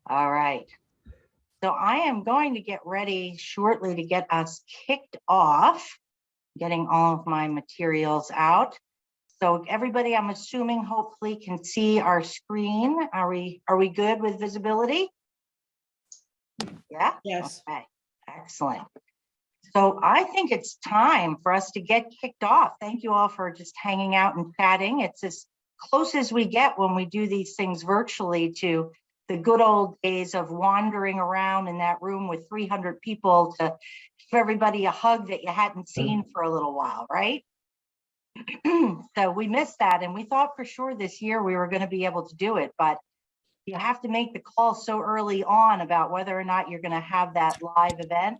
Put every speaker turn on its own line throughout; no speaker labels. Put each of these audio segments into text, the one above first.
All right. So I am going to get ready shortly to get us kicked off, getting all of my materials out. So everybody, I'm assuming, hopefully can see our screen. Are we good with visibility? Yeah?
Yes.
Okay, excellent. So I think it's time for us to get kicked off. Thank you all for just hanging out and chatting. It's as close as we get when we do these things virtually to the good old days of wandering around in that room with 300 people to give everybody a hug that you hadn't seen for a little while, right? So we missed that, and we thought for sure this year we were going to be able to do it, but you have to make the call so early on about whether or not you're going to have that live event.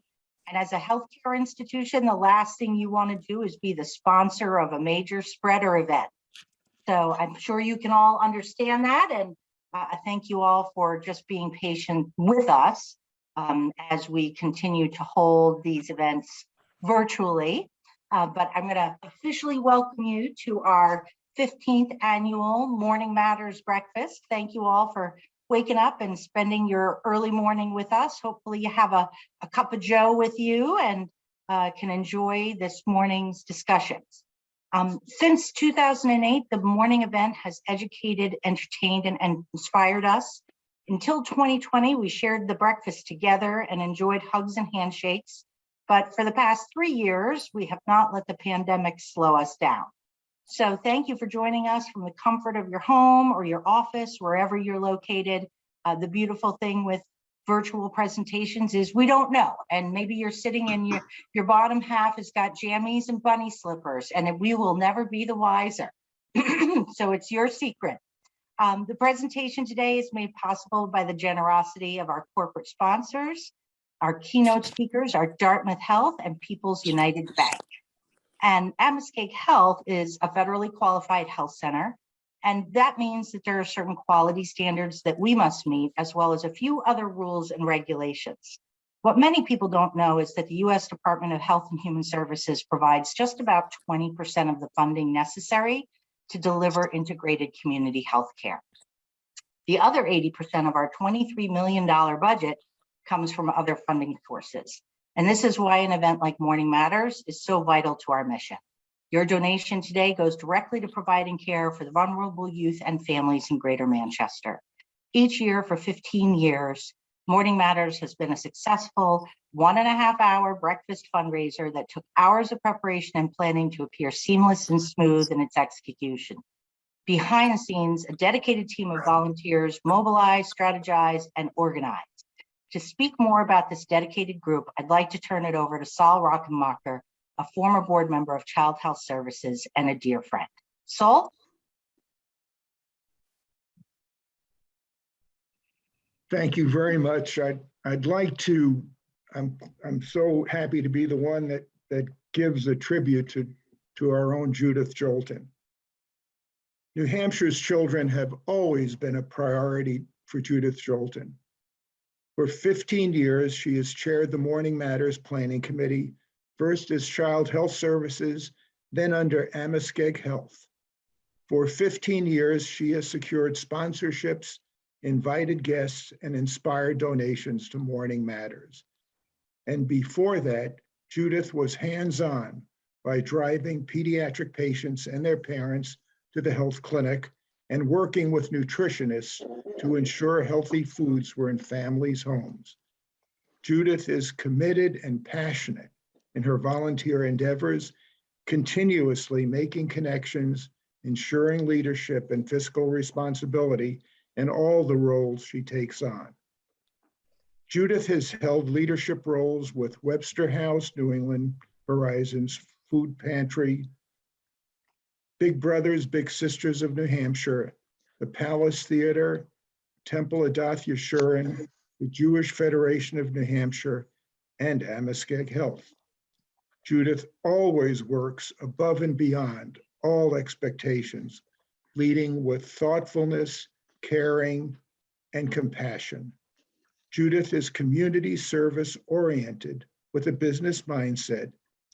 And as a healthcare institution, the last thing you want to do is be the sponsor of a major spreader event. So I'm sure you can all understand that. And I thank you all for just being patient with us as we continue to hold these events virtually. But I'm going to officially welcome you to our 15th annual Morning Matters breakfast. Thank you all for waking up and spending your early morning with us. Hopefully you have a cup of joe with you and can enjoy this morning's discussions. Since 2008, the morning event has educated, entertained, and inspired us. Until 2020, we shared the breakfast together and enjoyed hugs and handshakes. But for the past 3 years, we have not let the pandemic slow us down. So thank you for joining us from the comfort of your home or your office, wherever you're located. The beautiful thing with virtual presentations is we don't know. And maybe you're sitting in your bottom half has got jammies and bunny slippers, and we will never be the wiser. So it's your secret. The presentation today is made possible by the generosity of our corporate sponsors. Our keynote speakers are Dartmouth Health and People's United Bank. And Amoskeag Health is a federally qualified health center. And that means that there are certain quality standards that we must meet, as well as a few other rules and regulations. What many people don't know is that the U.S. Department of Health and Human Services provides just about 20% of the funding necessary to deliver integrated community health care. The other 80% of our $23 million budget comes from other funding sources. And this is why an event like Morning Matters is so vital to our mission. Your donation today goes directly to providing care for the vulnerable youth and families in Greater Manchester. Each year for 15 years, Morning Matters has been a successful 1.5-hour breakfast fundraiser that took hours of preparation and planning to appear seamless and smooth in its execution. Behind the scenes, a dedicated team of volunteers mobilized, strategized, and organized. To speak more about this dedicated group, I'd like to turn it over to Saul Rockenmacher, a former board member of Child Health Services and a dear friend. Saul?
Thank you very much. I'd like to, I'm so happy to be the one that gives a tribute to our own Judith Jolton. New Hampshire's children have always been a priority for Judith Jolton. For 15 years, she has chaired the Morning Matters Planning Committee, first as Child Health Services, then under Amoskeag Health. For 15 years, she has secured sponsorships, invited guests, and inspired donations to Morning Matters. And before that, Judith was hands-on by driving pediatric patients and their parents to the health clinic and working with nutritionists to ensure healthy foods were in families' homes. Judith is committed and passionate in her volunteer endeavors, continuously making connections, ensuring leadership and fiscal responsibility in all the roles she takes on. Judith has held leadership roles with Webster House, New England Horizons Food Pantry, Big Brothers, Big Sisters of New Hampshire, the Palace Theater, Temple Adath Yeshurun, the Jewish Federation of New Hampshire, and Amoskeag Health. Judith always works above and beyond all expectations, leading with thoughtfulness, caring, and compassion. Judith is community service oriented with a business mindset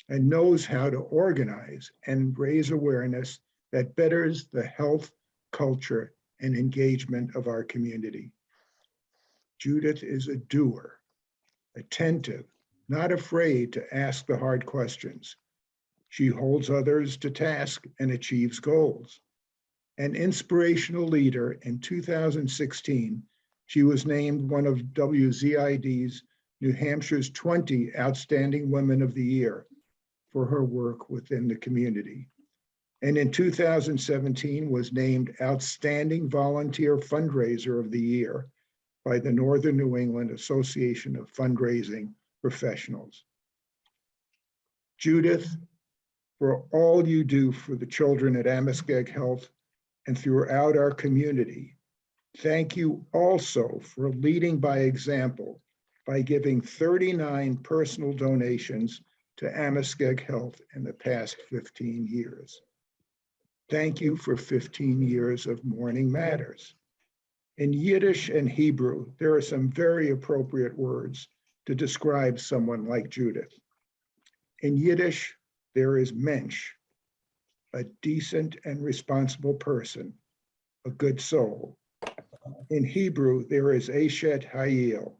and knows how to organize and raise awareness that betters the health, culture, and engagement of our community. Judith is a doer, attentive, not afraid to ask the hard questions. She holds others to task and achieves goals. An inspirational leader, in 2016, she was named one of WZID's New Hampshire's 20 Outstanding Women of the Year for her work within the community. And in 2017 was named Outstanding Volunteer Fundraiser of the Year by the Northern New England Association of Fundraising Professionals. Judith, for all you do for the children at Amoskeag Health and throughout our community, thank you also for leading by example by giving 39 personal donations to Amoskeag Health in the past 15 years. Thank you for 15 years of Morning Matters. In Yiddish and Hebrew, there are some very appropriate words to describe someone like Judith. In Yiddish, there is mensch, a decent and responsible person, a good soul. In Hebrew, there is Eshet Hayil,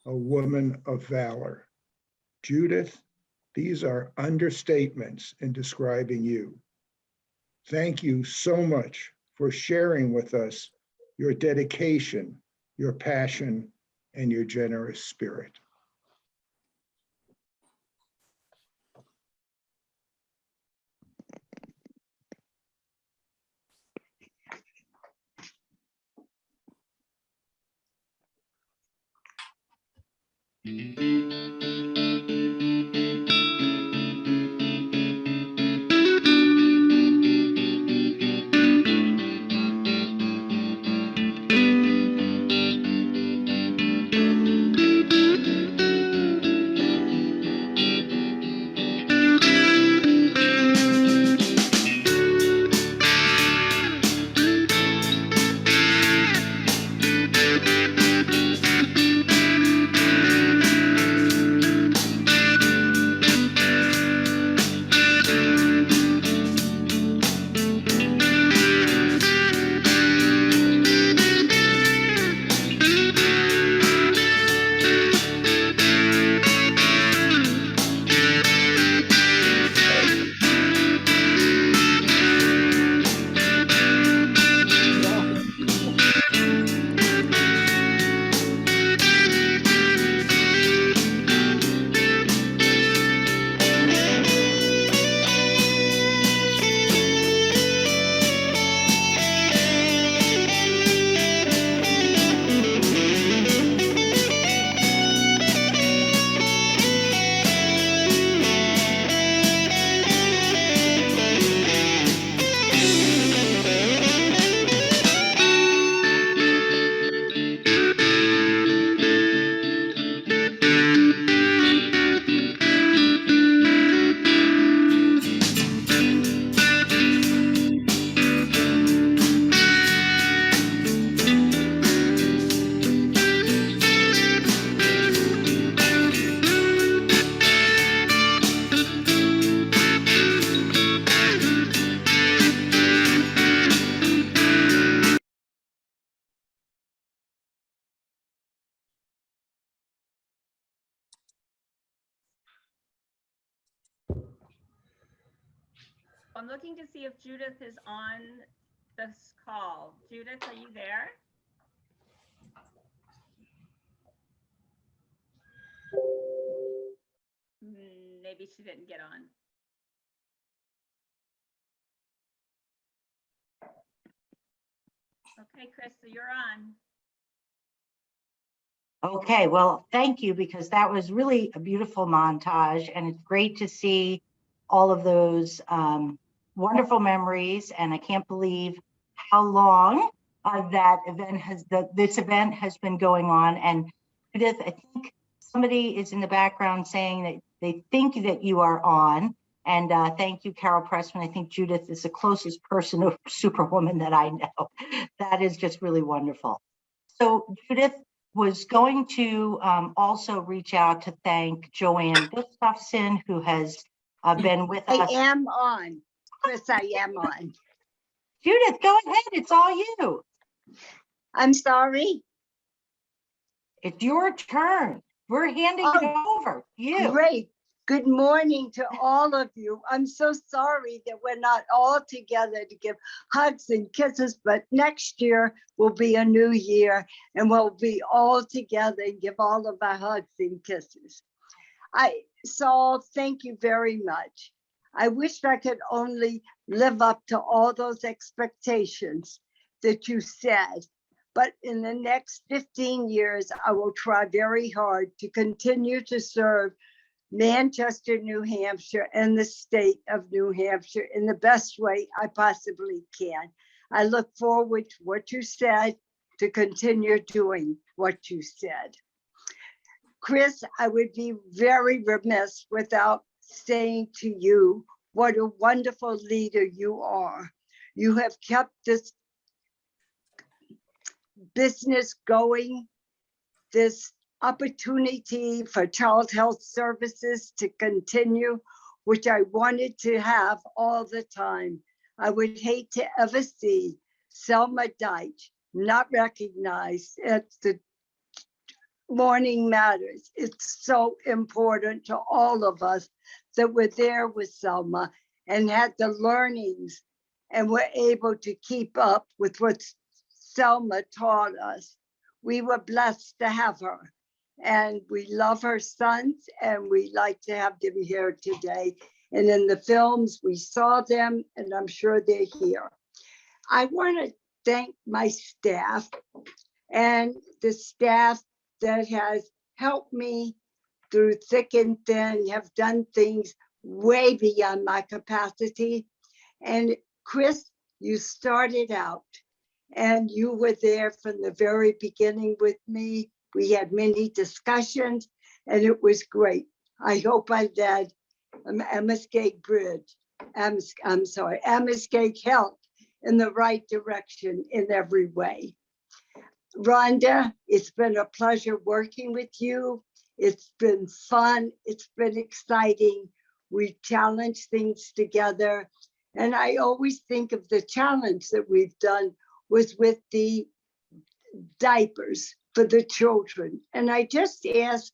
a woman of valor. Judith, these are understatements in describing you. Thank you so much for sharing with us your dedication, your passion, and your generous spirit.
I'm looking to see if Judith is on this call. Judith, are you there? Maybe she didn't get on. Okay, Chris, so you're on.
Okay, well, thank you, because that was really a beautiful montage, and it's great to see all of those wonderful memories. And I can't believe how long this event has been going on. And Judith, I think somebody is in the background saying that they think that you are on. And thank you, Carol Pressman. I think Judith is the closest person of Superwoman that I know. That is just really wonderful. So Judith was going to also reach out to thank Joanne Gustafson, who has been with us.
I am on, Chris, I am on.
Judith, go ahead, it's all you.
I'm sorry.
It's your turn. We're handing it over to you.
Great. Good morning to all of you. I'm so sorry that we're not all together to give hugs and kisses, but next year will be a new year and we'll be all together and give all of our hugs and kisses. Saul, thank you very much. I wish I could only live up to all those expectations that you said, but in the next 15 years, I will try very hard to continue to serve Manchester, New Hampshire, and the state of New Hampshire in the best way I possibly can. I look forward to what you said, to continue doing what you said. Chris, I would be very remiss without saying to you what a wonderful leader you are. You have kept this business going, this opportunity for child health services to continue, which I wanted to have all the time. I would hate to ever see Selma Deitch not recognized at the Morning Matters. It's so important to all of us that were there with Selma and had the learnings and were able to keep up with what Selma taught us. We were blessed to have her, and we love her sons, and we like to have them here today. And in the films, we saw them, and I'm sure they're here. I want to thank my staff and the staff that has helped me through thick and thin, have done things way beyond my capacity. And Chris, you started out and you were there from the very beginning with me. We had many discussions and it was great. I hope I led Amoskeag Amoskeag Health in the right direction in every way. Rhonda, it's been a pleasure working with you. It's been fun. It's been exciting. We challenge things together. And I always think of the challenge that we've done was with the diapers for the children. And I just asked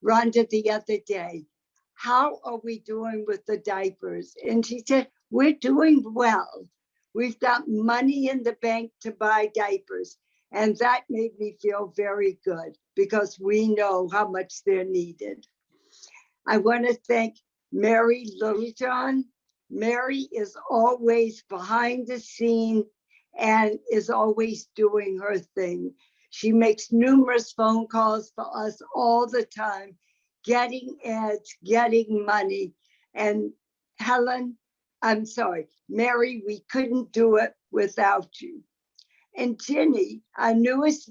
Rhonda the other day, how are we doing with the diapers? And she said, we're doing well. We've got money in the bank to buy diapers. And that made me feel very good because we know how much they're needed. I want to thank Mary Littlejohn. Mary is always behind the scene and is always doing her thing. She makes numerous phone calls for us all the time, getting ads, getting money. And Mary, we couldn't do it without you. And Ginny, our newest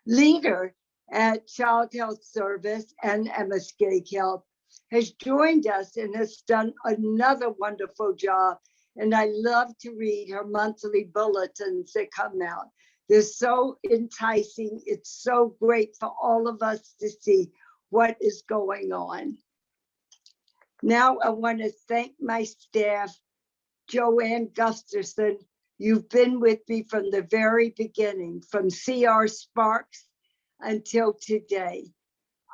leader at Child Health Service and Amoskeag Health, has joined us and has done another wonderful job. And I love to read her monthly bulletins that come out. They're so enticing. It's so great for all of us to see what is going on. Now I want to thank my staff, Joanne Gustafson. You've been with me from the very beginning, from CR Sparks until today.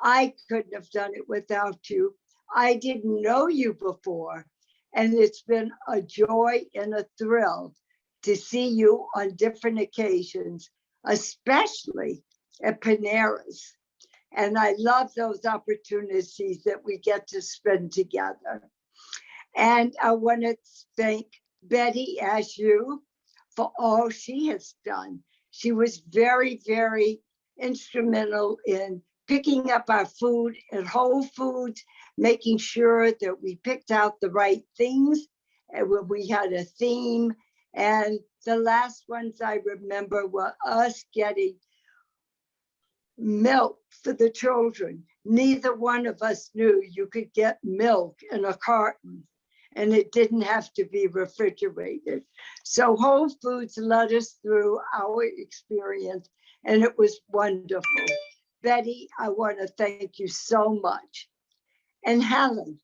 I couldn't have done it without you. I didn't know you before, and it's been a joy and a thrill to see you on different occasions, especially at Panera's. And I love those opportunities that we get to spend together. And I want to thank Betty Ashew for all she has done. She was very, very instrumental in picking up our food at Whole Foods, making sure that we picked out the right things and when we had a theme. And the last ones I remember were us getting milk for the children. Neither one of us knew you could get milk in a carton and it didn't have to be refrigerated. So Whole Foods led us through our experience and it was wonderful. Betty, I want to thank you so much. And Helen,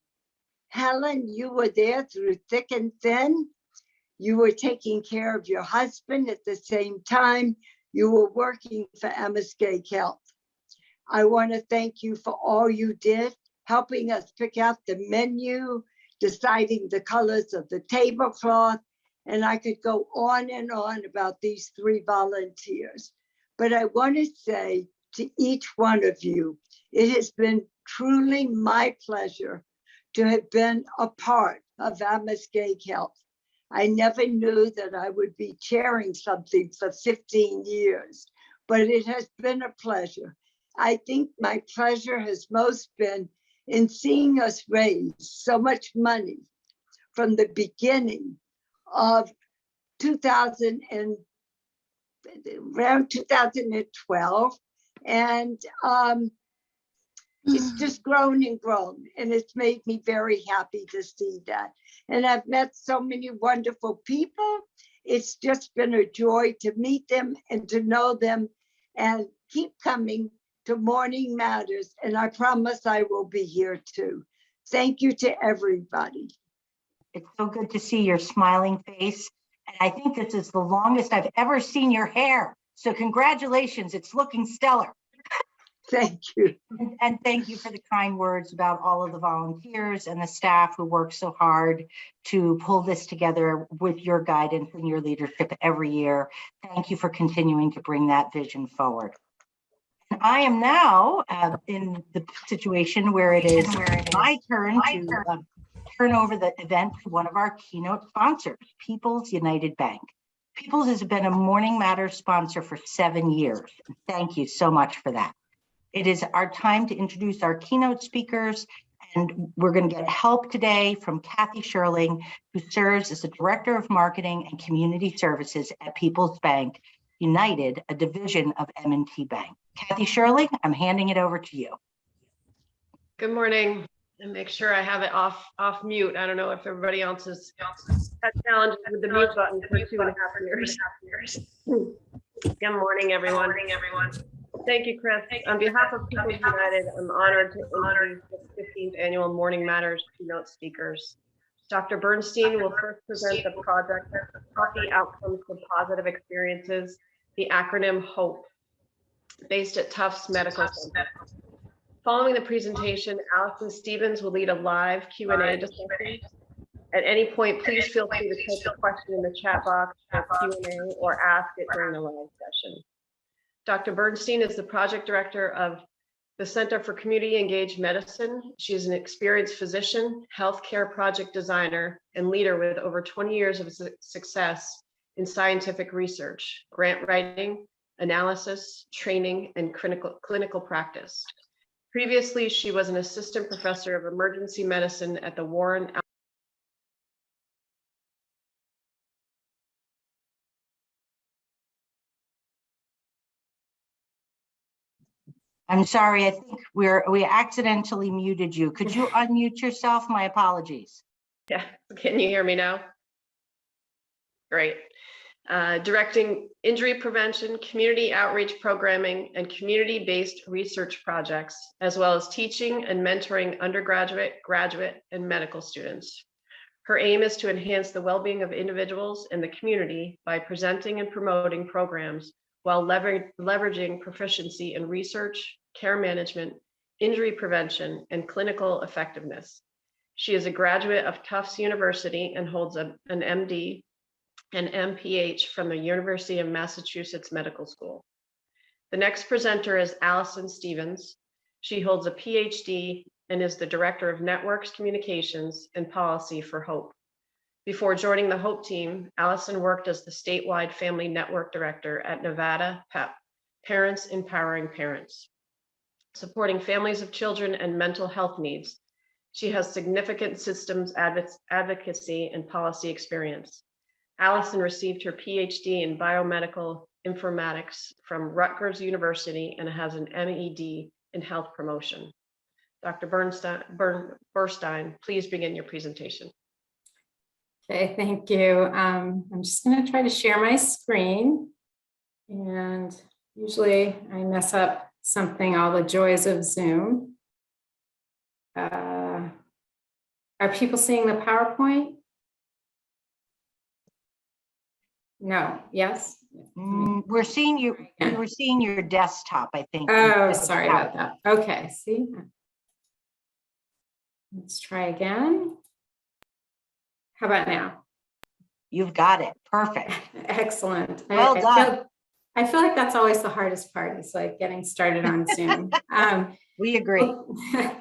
you were there through thick and thin. You were taking care of your husband at the same time. You were working for Amoskeag Health. I want to thank you for all you did, helping us pick out the menu, deciding the colors of the tablecloth, and I could go on and on about these 3 volunteers. But I want to say to each one of you, it has been truly my pleasure to have been a part of Amoskeag Health. I never knew that I would be chairing something for 15 years, but it has been a pleasure. I think my pleasure has most been in seeing us raise so much money from the beginning of around 2012. And it's just grown and grown, and it's made me very happy to see that. And I've met so many wonderful people. It's just been a joy to meet them and to know them, and keep coming to Morning Matters. And I promise I will be here too. Thank you to everybody.
It's so good to see your smiling face. And I think this is the longest I've ever seen your hair. So congratulations, it's looking stellar.
Thank you.
And thank you for the kind words about all of the volunteers and the staff who work so hard to pull this together with your guidance and your leadership every year. Thank you for continuing to bring that vision forward. And I am now in the situation where it is my turn to turn over the event to one of our keynote sponsors, People's United Bank. People's has been a Morning Matters sponsor for 7 years. Thank you so much for that. It is our time to introduce our keynote speakers, and we're going to get help today from Kathy Sherling, who serves as the Director of Marketing and Community Services at People's Bank United, a division of M&T Bank. Kathy Sherling, I'm handing it over to you.
Good morning, and make sure I have it off mute. I don't know if everybody else has had challenges with the mute button for 2.5 years. Good morning, everyone. Thank you, Chris. On behalf of People's United, I'm honored to introduce the 15th annual Morning Matters keynote speakers. Dr. Burstein will first present the project Healthy Outcomes for Positive Experiences, the acronym HOPE, based at Tufts Medical Center. Following the presentation, Allison Stephens will lead a live Q&A discussion. At any point, please feel free to type a question in the chat box for Q&A or ask it during the live session. Dr. Burstein is the project director of the Center for Community Engaged Medicine. She is an experienced physician, healthcare project designer, and leader with over 20 years of success in scientific research, grant writing, analysis, training, and clinical practice. Previously, she was an assistant professor of emergency medicine at the Warren.
I'm sorry, I think we accidentally muted you. Could you unmute yourself? My apologies.
Yeah, can you hear me now? Great. Directing injury prevention, community outreach programming, and community-based research projects, as well as teaching and mentoring undergraduate, graduate, and medical students. Her aim is to enhance the well-being of individuals and the community by presenting and promoting programs while leveraging proficiency in research, care management, injury prevention, and clinical effectiveness. She is a graduate of Tufts University and holds an MD and MPH from the University of Massachusetts Medical School. The next presenter is Allison Stephens. She holds a PhD and is the Director of Networks, Communications, and Policy for HOPE. Before joining the HOPE team, Allison worked as the statewide Family Network Director at Nevada PEP, Parents Empowering Parents, supporting families of children and mental health needs. She has significant systems advocacy and policy experience. Allison received her PhD in biomedical informatics from Rutgers University and has an MED in health promotion. Dr. Burstein, please begin your presentation.
Okay, thank you. I'm just going to try to share my screen. And usually I mess up something, all the joys of Zoom. Are people seeing the PowerPoint? No, yes?
We're seeing you, we were seeing your desktop, I think.
Oh,
instead of
sorry
out.
about that. Okay, see? Let's try again. How about now?
You've got it. Perfect.
Excellent.
Well done.
I feel like that's always the hardest part, is like getting started on Zoom.
We agree.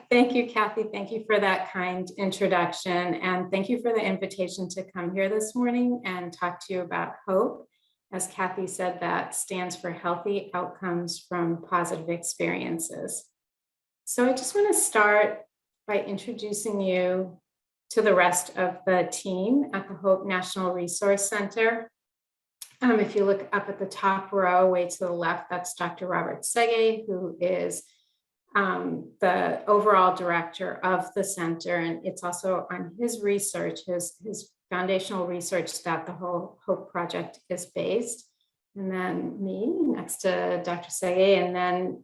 Thank you, Kathy. Thank you for that kind introduction. And thank you for the invitation to come here this morning and talk to you about HOPE. As Kathy said, that stands for Healthy Outcomes from Positive Experiences. So I just want to start by introducing you to the rest of the team at the HOPE National Resource Center. If you look up at the top row, way to the left, that's Dr. Robert Sege, who is the overall director of the center. And it's also on his research, his foundational research, that the whole HOPE project is based. And then me next to Dr. Sege. And then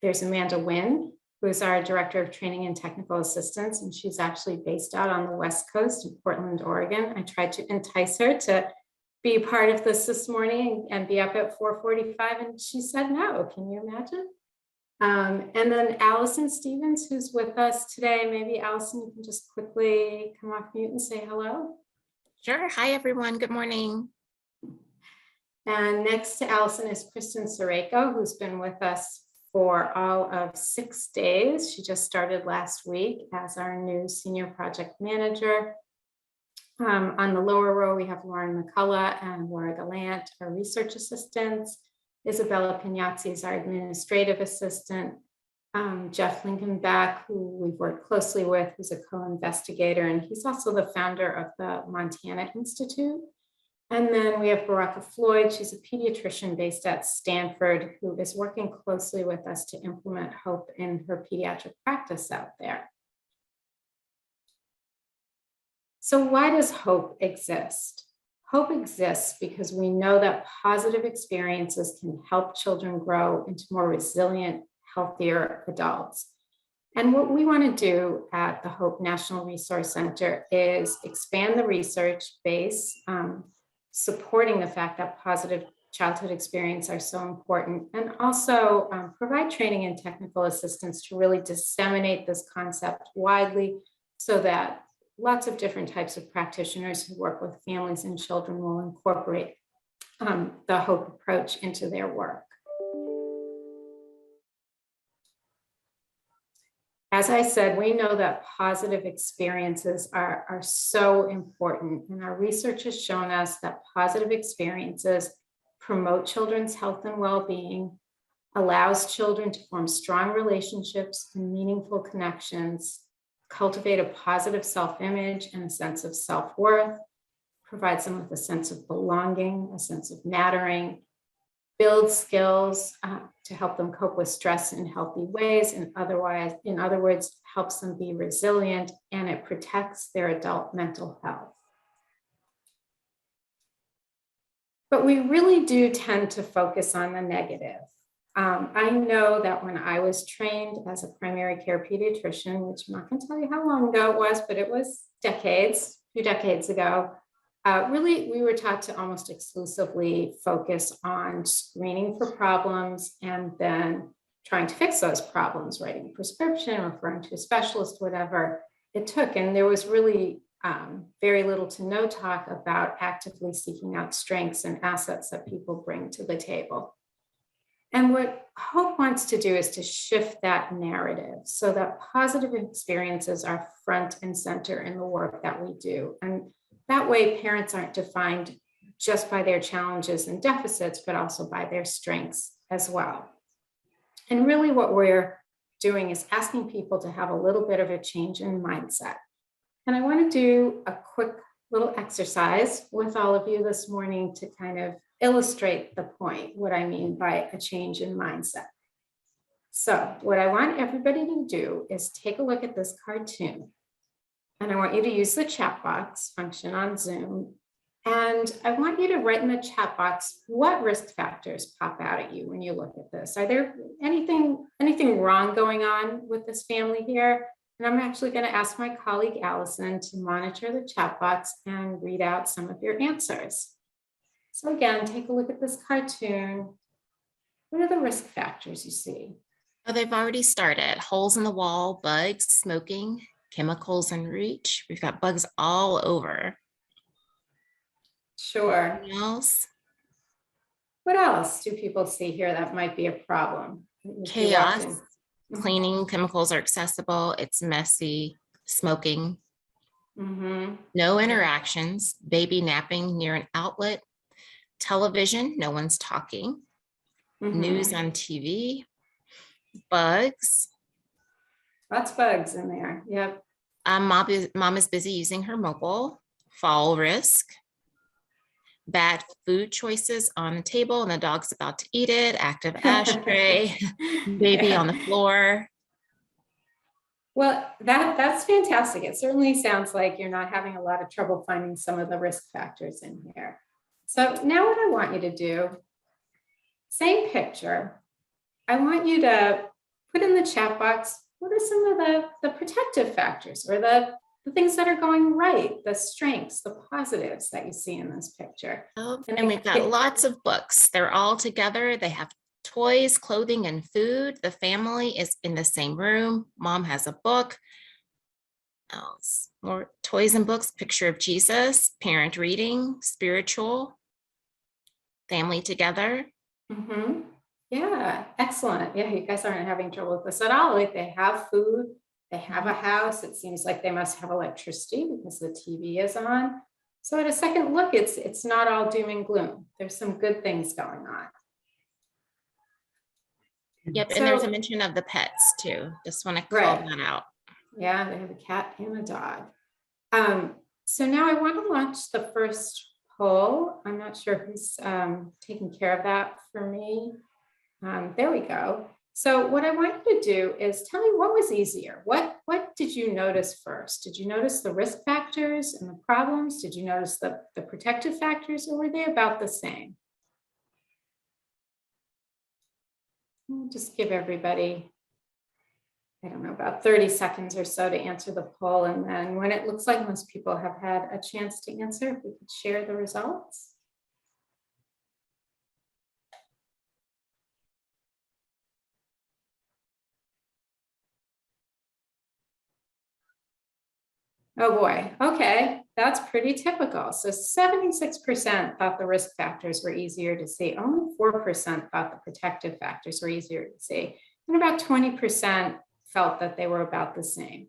there's Amanda Wynn, who is our director of training and technical assistance. And she's actually based out on the West Coast in Portland, Oregon. I tried to entice her to be part of this morning and be up at 4:45, and she said no. Can you imagine? And then Allison Stephens, who's with us today. Maybe Allison, you can just quickly come off mute and say hello.
Sure. Hi, everyone. Good morning.
And next to Allison is Kristen Soreko, who's been with us for all of 6 days. She just started last week as our new senior project manager. On the lower row, we have Lauren McCullough and Laura Gallant, our research assistants. Isabella Pignazzi is our administrative assistant. Jeff Lincolnbeck, who we've worked closely with, who's a co-investigator, and he's also the founder of the Montana Institute. And then we have Baraka Floyd. She's a pediatrician based at Stanford, who is working closely with us to implement HOPE in her pediatric practice out there. So why does HOPE exist? HOPE exists because we know that positive experiences can help children grow into more resilient, healthier adults. And what we want to do at the HOPE National Resource Center is expand the research base, supporting the fact that positive childhood experiences are so important, and also provide training and technical assistance to really disseminate this concept widely so that lots of different types of practitioners who work with families and children will incorporate the HOPE approach into their work. As I said, we know that positive experiences are so important, and our research has shown us that positive experiences promote children's health and well-being, allows children to form strong relationships and meaningful connections, cultivate a positive self-image and a sense of self-worth, provides them with a sense of belonging, a sense of mattering, build skills to help them cope with stress in healthy ways, and otherwise, in other words, helps them be resilient, and it protects their adult mental health. But we really do tend to focus on the negative. I know that when I was trained as a primary care pediatrician, which I'm not going to tell you how long ago it was, but it was decades, a few decades ago, really, we were taught to almost exclusively focus on screening for problems and then trying to fix those problems, writing a prescription, referring to a specialist, whatever it took. And there was really very little to no talk about actively seeking out strengths and assets that people bring to the table. And what HOPE wants to do is to shift that narrative so that positive experiences are front and center in the work that we do. And that way, parents aren't defined just by their challenges and deficits, but also by their strengths as well. And really what we're doing is asking people to have a little bit of a change in mindset. And I want to do a quick little exercise with all of you this morning to kind of illustrate the point, what I mean by a change in mindset. So what I want everybody to do is take a look at this cartoon. And I want you to use the chat box function on Zoom. And I want you to write in the chat box what risk factors pop out at you when you look at this. Are there anything wrong going on with this family here? And I'm actually going to ask my colleague Allison to monitor the chat box and read out some of your answers. So again, take a look at this cartoon. What are the risk factors you see?
Oh, they've already started. Holes in the wall, bugs, smoking, chemicals in reach. We've got bugs all over.
Sure.
Anything else?
What else do people see here that might be a problem? If you walked
Chaos.
in.
Cleaning chemicals are accessible. It's messy. Smoking.
Mhm.
No interactions. Baby napping near an outlet. Television. No one's talking.
Mhm.
News on TV. Bugs.
Lots of bugs in there. Yep.
Mom is busy using her mobile. Fall risk. Bad food choices on the table and the dog's about to eat it. Active ashtray. Baby
Yeah.
on the floor.
Well, that's fantastic. It certainly sounds like you're not having a lot of trouble finding some of the risk factors in here. So now what I want you to do, same picture. I want you to put in the chat box, what are some of the protective factors or the things that are going right, the strengths, the positives that you see in this picture.
Oh,
And
and we've got lots of books. They're all together. They have toys, clothing, and food. The family is in the same room. Mom has a book. More toys and books, picture of Jesus, parent reading, spiritual, family together.
Mhm. Yeah, excellent. Yeah, you guys aren't having trouble with this at all. Like they have food, they have a house. It seems like they must have electricity because the TV is on. So at a second look, it's not all doom and gloom. There's some good things going on.
Yep, and there's a
So-
mention of the pets too. Just want to call
Right.
that out.
Yeah, they have a cat and a dog. So now I want to launch the first poll. I'm not sure who's taking care of that for me. There we go. So what I want you to do is tell me what was easier. What did you notice first? Did you notice the risk factors and the problems? Did you notice the protective factors, or were they about the same? I'll just give everybody, I don't know, about 30 seconds or so to answer the poll. And then when it looks like most people have had a chance to answer, if we could share the results. Oh boy, okay, that's pretty typical. So 76% thought the risk factors were easier to see. Only 4% thought the protective factors were easier to see. And about 20% felt that they were about the same.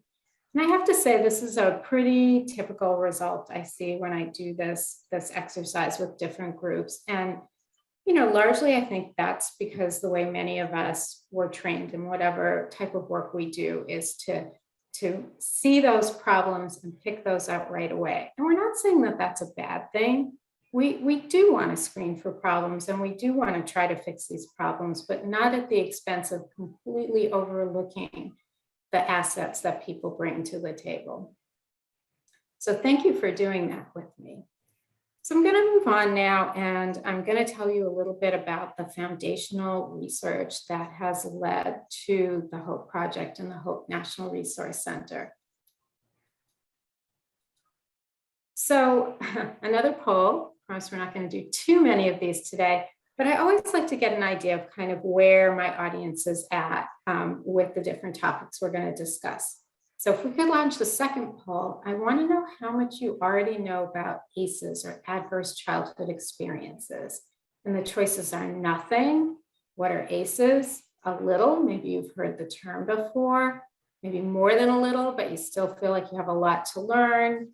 And I have to say, this is a pretty typical result I see when I do this exercise with different groups. And, you know, largely I think that's because the way many of us were trained in whatever type of work we do is to see those problems and pick those out right away. And we're not saying that that's a bad thing. We do want to screen for problems and we do want to try to fix these problems, but not at the expense of completely overlooking the assets that people bring to the table. So thank you for doing that with me. So I'm going to move on now, and I'm going to tell you a little bit about the foundational research that has led to the HOPE project and the HOPE National Resource Center. So another poll, of course, we're not going to do too many of these today, but I always like to get an idea of kind of where my audience is at with the different topics we're going to discuss. So if we could launch the second poll, I want to know how much you already know about ACEs, or adverse childhood experiences. And the choices are nothing. What are ACEs? A little, maybe you've heard the term before, maybe more than a little, but you still feel like you have a lot to learn.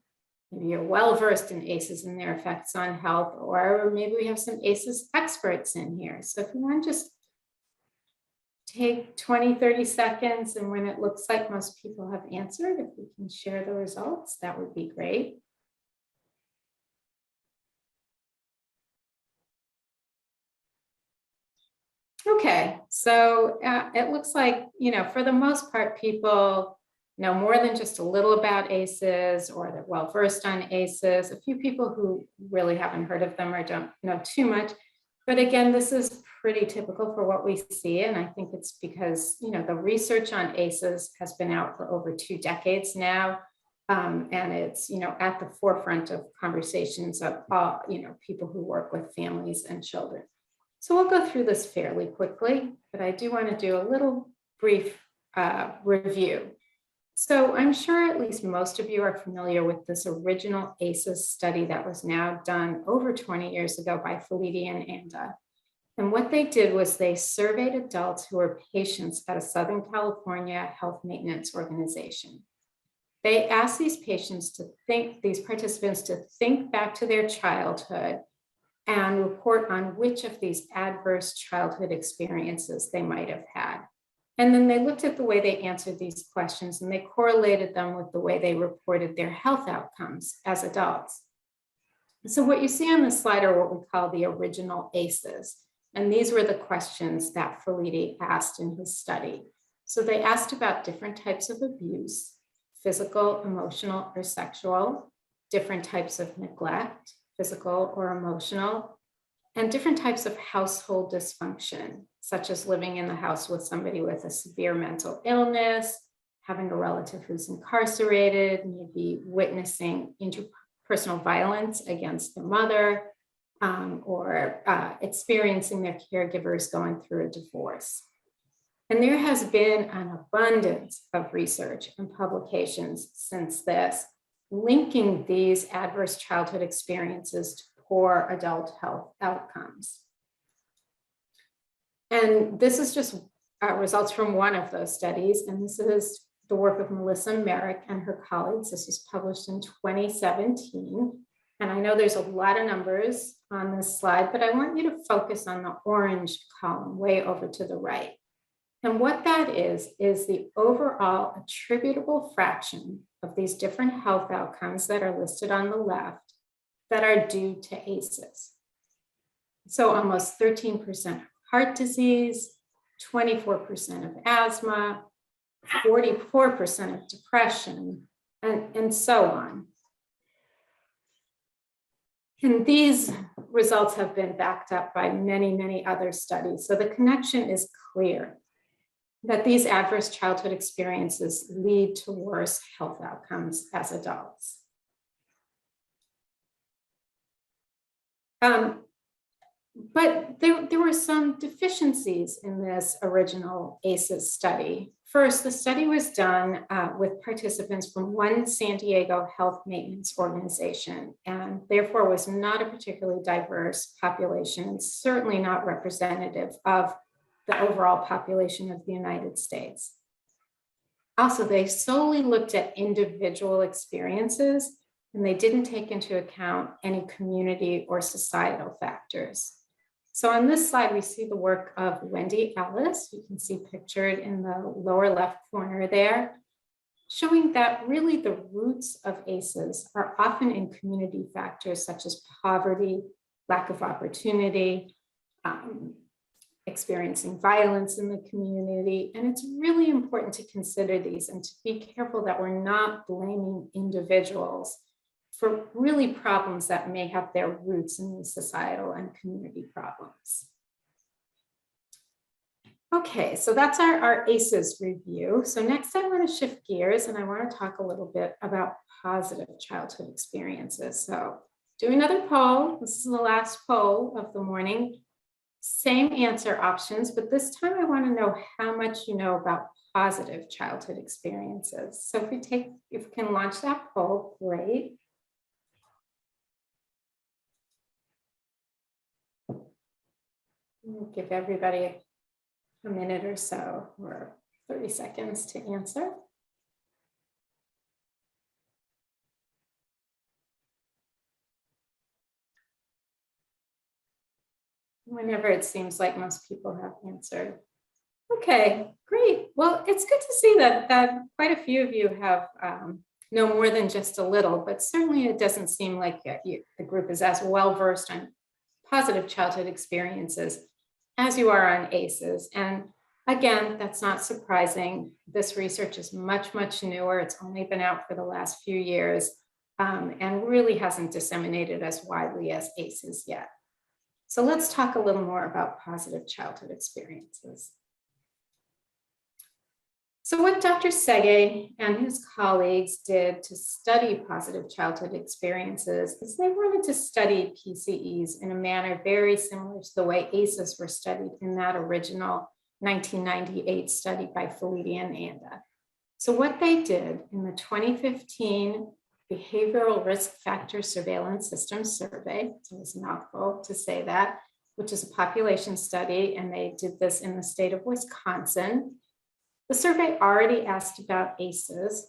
Maybe you're well-versed in ACEs and their effects on health, or maybe we have some ACEs experts in here. So if you want to just take 20, 30 seconds, and when it looks like most people have answered, if we can share the results, that would be great. Okay, so it looks like, you know, for the most part, people know more than just a little about ACEs, or they're well versed on ACEs. A few people who really haven't heard of them or don't know too much. But again, this is pretty typical for what we see. And I think it's because, you know, the research on ACEs has been out for over 2 decades now. And it's, at the forefront of conversations of, people who work with families and children. So we'll go through this fairly quickly, but I do want to do a little brief review. So I'm sure at least most of you are familiar with this original ACEs study that was now done over 20 years ago by Felitti and Anda. And what they did was they surveyed adults who were patients at a Southern California health maintenance organization. They asked these participants to think back to their childhood and report on which of these adverse childhood experiences they might have had. And then they looked at the way they answered these questions and they correlated them with the way they reported their health outcomes as adults. So what you see on the slide are what we call the original ACEs. And these were the questions that Felitti asked in his study. So they asked about different types of abuse, physical, emotional, or sexual, different types of neglect, physical or emotional, and different types of household dysfunction, such as living in the house with somebody with a severe mental illness, having a relative who's incarcerated, maybe witnessing interpersonal violence against the mother, or experiencing their caregivers going through a divorce. And there has been an abundance of research and publications since this, linking these adverse childhood experiences to poor adult health outcomes. And this is just results from one of those studies. And this is the work of Melissa Merrick and her colleagues. This was published in 2017. And I know there's a lot of numbers on this slide, but I want you to focus on the orange column way over to the right. And what that is the overall attributable fraction of these different health outcomes that are listed on the left that are due to ACEs. So almost 13% of heart disease, 24% of asthma, 44% of depression, and so on. And these results have been backed up by many, many other studies. So the connection is clear that these adverse childhood experiences lead to worse health outcomes as adults. But there were some deficiencies in this original ACEs study. First, the study was done with participants from one San Diego health maintenance organization, and therefore was not a particularly diverse population, and certainly not representative of the overall population of the United States. Also, they solely looked at individual experiences, and they didn't take into account any community or societal factors. So on this slide, we see the work of Wendy Ellis, you can see pictured in the lower left corner there, showing that really the roots of ACEs are often in community factors such as poverty, lack of opportunity, experiencing violence in the community. And it's really important to consider these and to be careful that we're not blaming individuals for really problems that may have their roots in these societal and community problems. Okay, so that's our ACEs review. So next I want to shift gears and I want to talk a little bit about positive childhood experiences. So do another poll. This is the last poll of the morning. Same answer options, but this time I want to know how much you know about positive childhood experiences. So if we can launch that poll, great. We'll give everybody a minute or so, or 30 seconds to answer. Whenever it seems like most people have answered. Okay, great. Well, it's good to see that quite a few of you have know more than just a little, but certainly it doesn't seem like the group is as well versed on positive childhood experiences as you are on ACEs. And again, that's not surprising. This research is much, much newer. It's only been out for the last few years and really hasn't disseminated as widely as ACEs yet. So let's talk a little more about positive childhood experiences. So what Dr. Sege and his colleagues did to study positive childhood experiences is they wanted to study PCEs in a manner very similar to the way ACEs were studied in that original 1998 study by Felitti and Anda. So what they did in the 2015 Behavioral Risk Factor Surveillance System Survey, so it's a mouthful to say that, which is a population study, and they did this in the state of Wisconsin. The survey already asked about ACEs.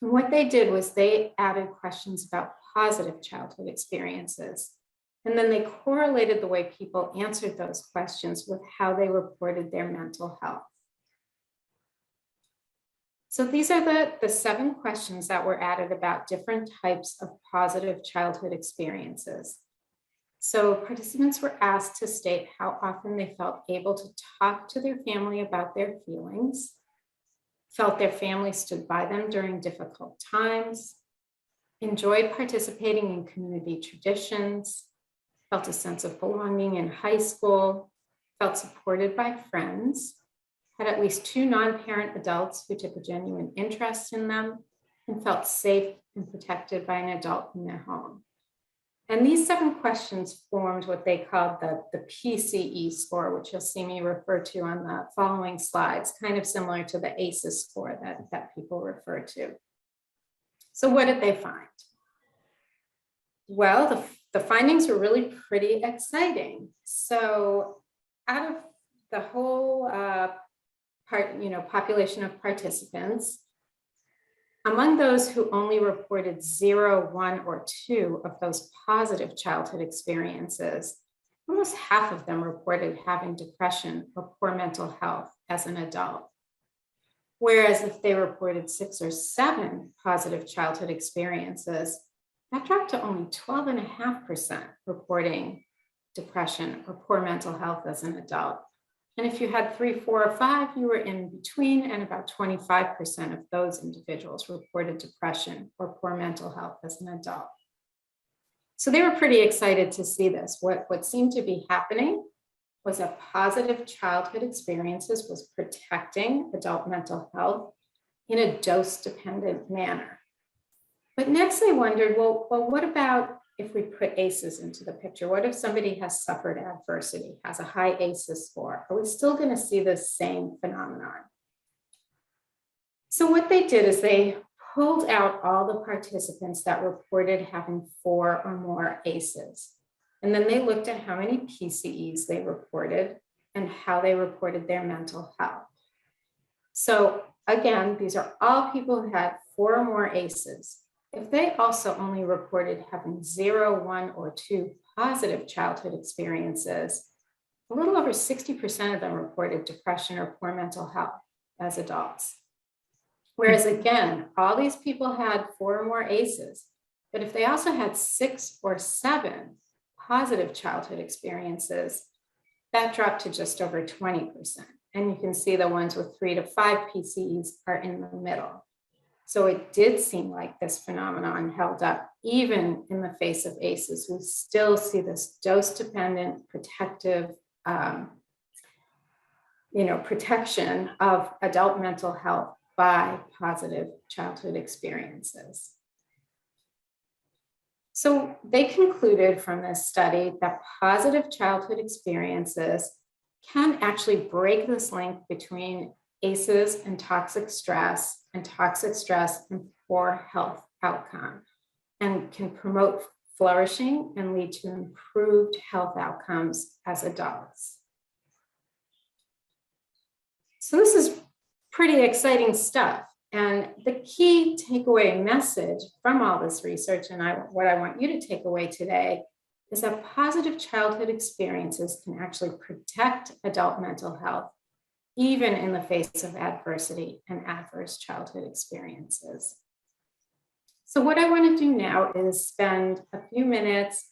And what they did was they added questions about positive childhood experiences. And then they correlated the way people answered those questions with how they reported their mental health. So these are the 7 questions that were added about different types of positive childhood experiences. So participants were asked to state how often they felt able to talk to their family about their feelings, felt their family stood by them during difficult times, enjoyed participating in community traditions, felt a sense of belonging in high school, felt supported by friends, had at least 2 non-parent adults who took a genuine interest in them, and felt safe and protected by an adult in their home. And these 7 questions formed what they called the PCE score, which you'll see me refer to on the following slides, kind of similar to the ACEs score that people refer to. So what did they find? Well, the findings were really pretty exciting. So out of the whole population of participants, among those who only reported 0, 1, or 2 of those positive childhood experiences, almost half of them reported having depression or poor mental health as an adult. Whereas if they reported 6 or 7 positive childhood experiences, that dropped to only 12.5% reporting depression or poor mental health as an adult. And if you had 3, 4, or 5, you were in between, and about 25% of those individuals reported depression or poor mental health as an adult. So they were pretty excited to see this. What seemed to be happening was that positive childhood experiences was protecting adult mental health in a dose-dependent manner. But next they wondered, well, what about if we put ACEs into the picture? What if somebody has suffered adversity, has a high ACEs score? Are we still going to see the same phenomenon? So what they did is they pulled out all the participants that reported having 4 or more ACEs. And then they looked at how many PCEs they reported and how they reported their mental health. So again, these are all people who had 4 or more ACEs. If they also only reported having 0, 1, or 2 positive childhood experiences, a little over 60% of them reported depression or poor mental health as adults. Whereas again, all these people had 4 or more ACEs, but if they also had 6 or 7 positive childhood experiences, that dropped to just over 20%. And you can see the ones with 3 to 5 PCEs are in the middle. So it did seem like this phenomenon held up even in the face of ACEs. We still see this dose-dependent protective, protection of adult mental health by positive childhood experiences. So they concluded from this study that positive childhood experiences can actually break this link between ACEs and toxic stress and poor health outcome, and can promote flourishing and lead to improved health outcomes as adults. So this is pretty exciting stuff. And the key takeaway message from all this research, and what I want you to take away today, is that positive childhood experiences can actually protect adult mental health, even in the face of adversity and adverse childhood experiences. So what I want to do now is spend a few minutes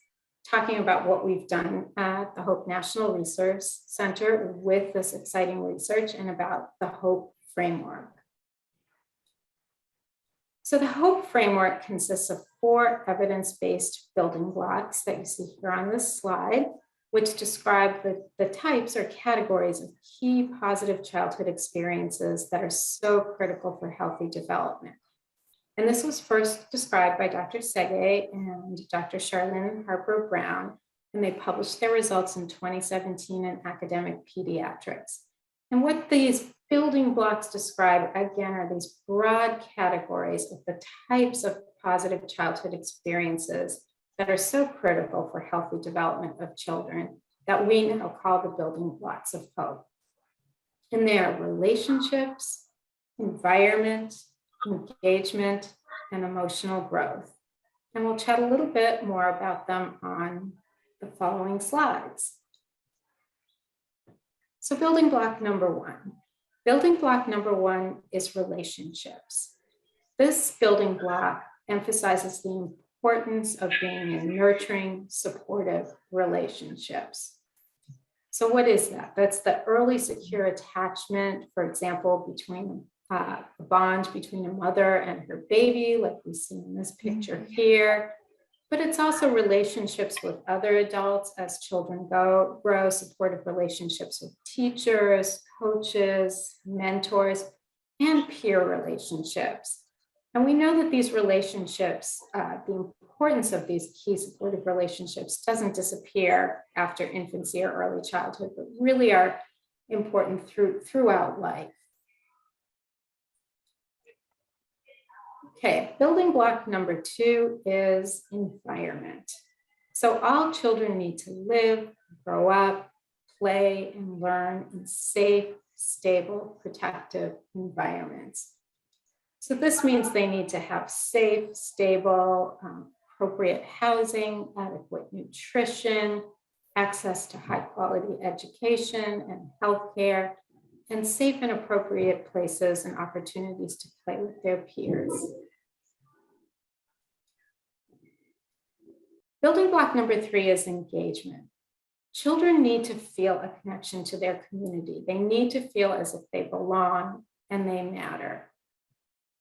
talking about what we've done at the Hope National Resource Center with this exciting research and about the HOPE framework. So the HOPE framework consists of 4 evidence-based building blocks that you see here on this slide. which describe the types or categories of key positive childhood experiences that are so critical for healthy development. And this was first described by Dr. Sege and Dr. Charlene Harper Brown, and they published their results in 2017 in Academic Pediatrics. And what these building blocks describe, again, are these broad categories of the types of positive childhood experiences that are so critical for healthy development of children that we now call the building blocks of hope. And they are relationships, environment, engagement, and emotional growth. And we'll chat a little bit more about them on the following slides. So building block number one. Building block number one is relationships. This building block emphasizes the importance of being in nurturing, supportive relationships. So what is that? That's the early secure attachment, for example, between a bond between a mother and her baby, like we see in this picture here. But it's also relationships with other adults as children grow, supportive relationships with teachers, coaches, mentors, and peer relationships. And we know that these relationships, the importance of these key supportive relationships doesn't disappear after infancy or early childhood, but really are important throughout life. Okay, building block number two is environment. So all children need to live, grow up, play, and learn in safe, stable, protective environments. So this means they need to have safe, stable, appropriate housing, adequate nutrition, access to high quality education and healthcare, and safe and appropriate places and opportunities to play with their peers. Building block number three is engagement. Children need to feel a connection to their community. They need to feel as if they belong and they matter.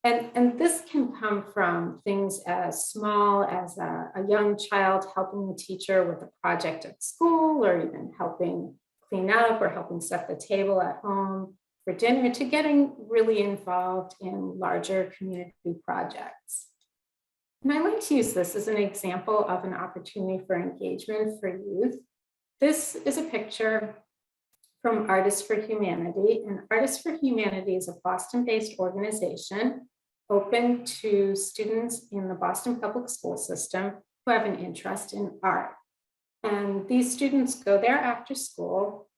And this can come from things as small as a young child helping the teacher with a project at school, or even helping clean up or helping set the table at home for dinner, to getting really involved in larger community projects. And I like to use this as an example of an opportunity for engagement for youth. This is a picture from Artists for Humanity, and Artists for Humanity is a Boston-based organization open to students in the Boston public school system who have an interest in art. And these students go there after school,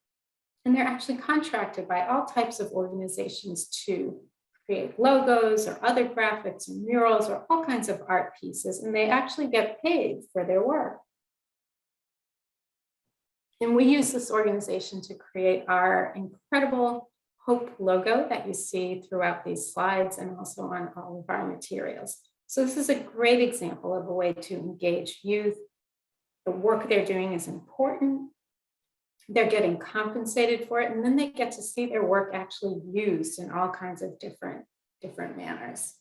and they're actually contracted by all types of organizations to create logos or other graphics or murals or all kinds of art pieces, and they actually get paid for their work. And we use this organization to create our incredible Hope logo that you see throughout these slides and also on all of our materials. So this is a great example of a way to engage youth. The work they're doing is important. They're getting compensated for it, and then they get to see their work actually used in all kinds of different manners.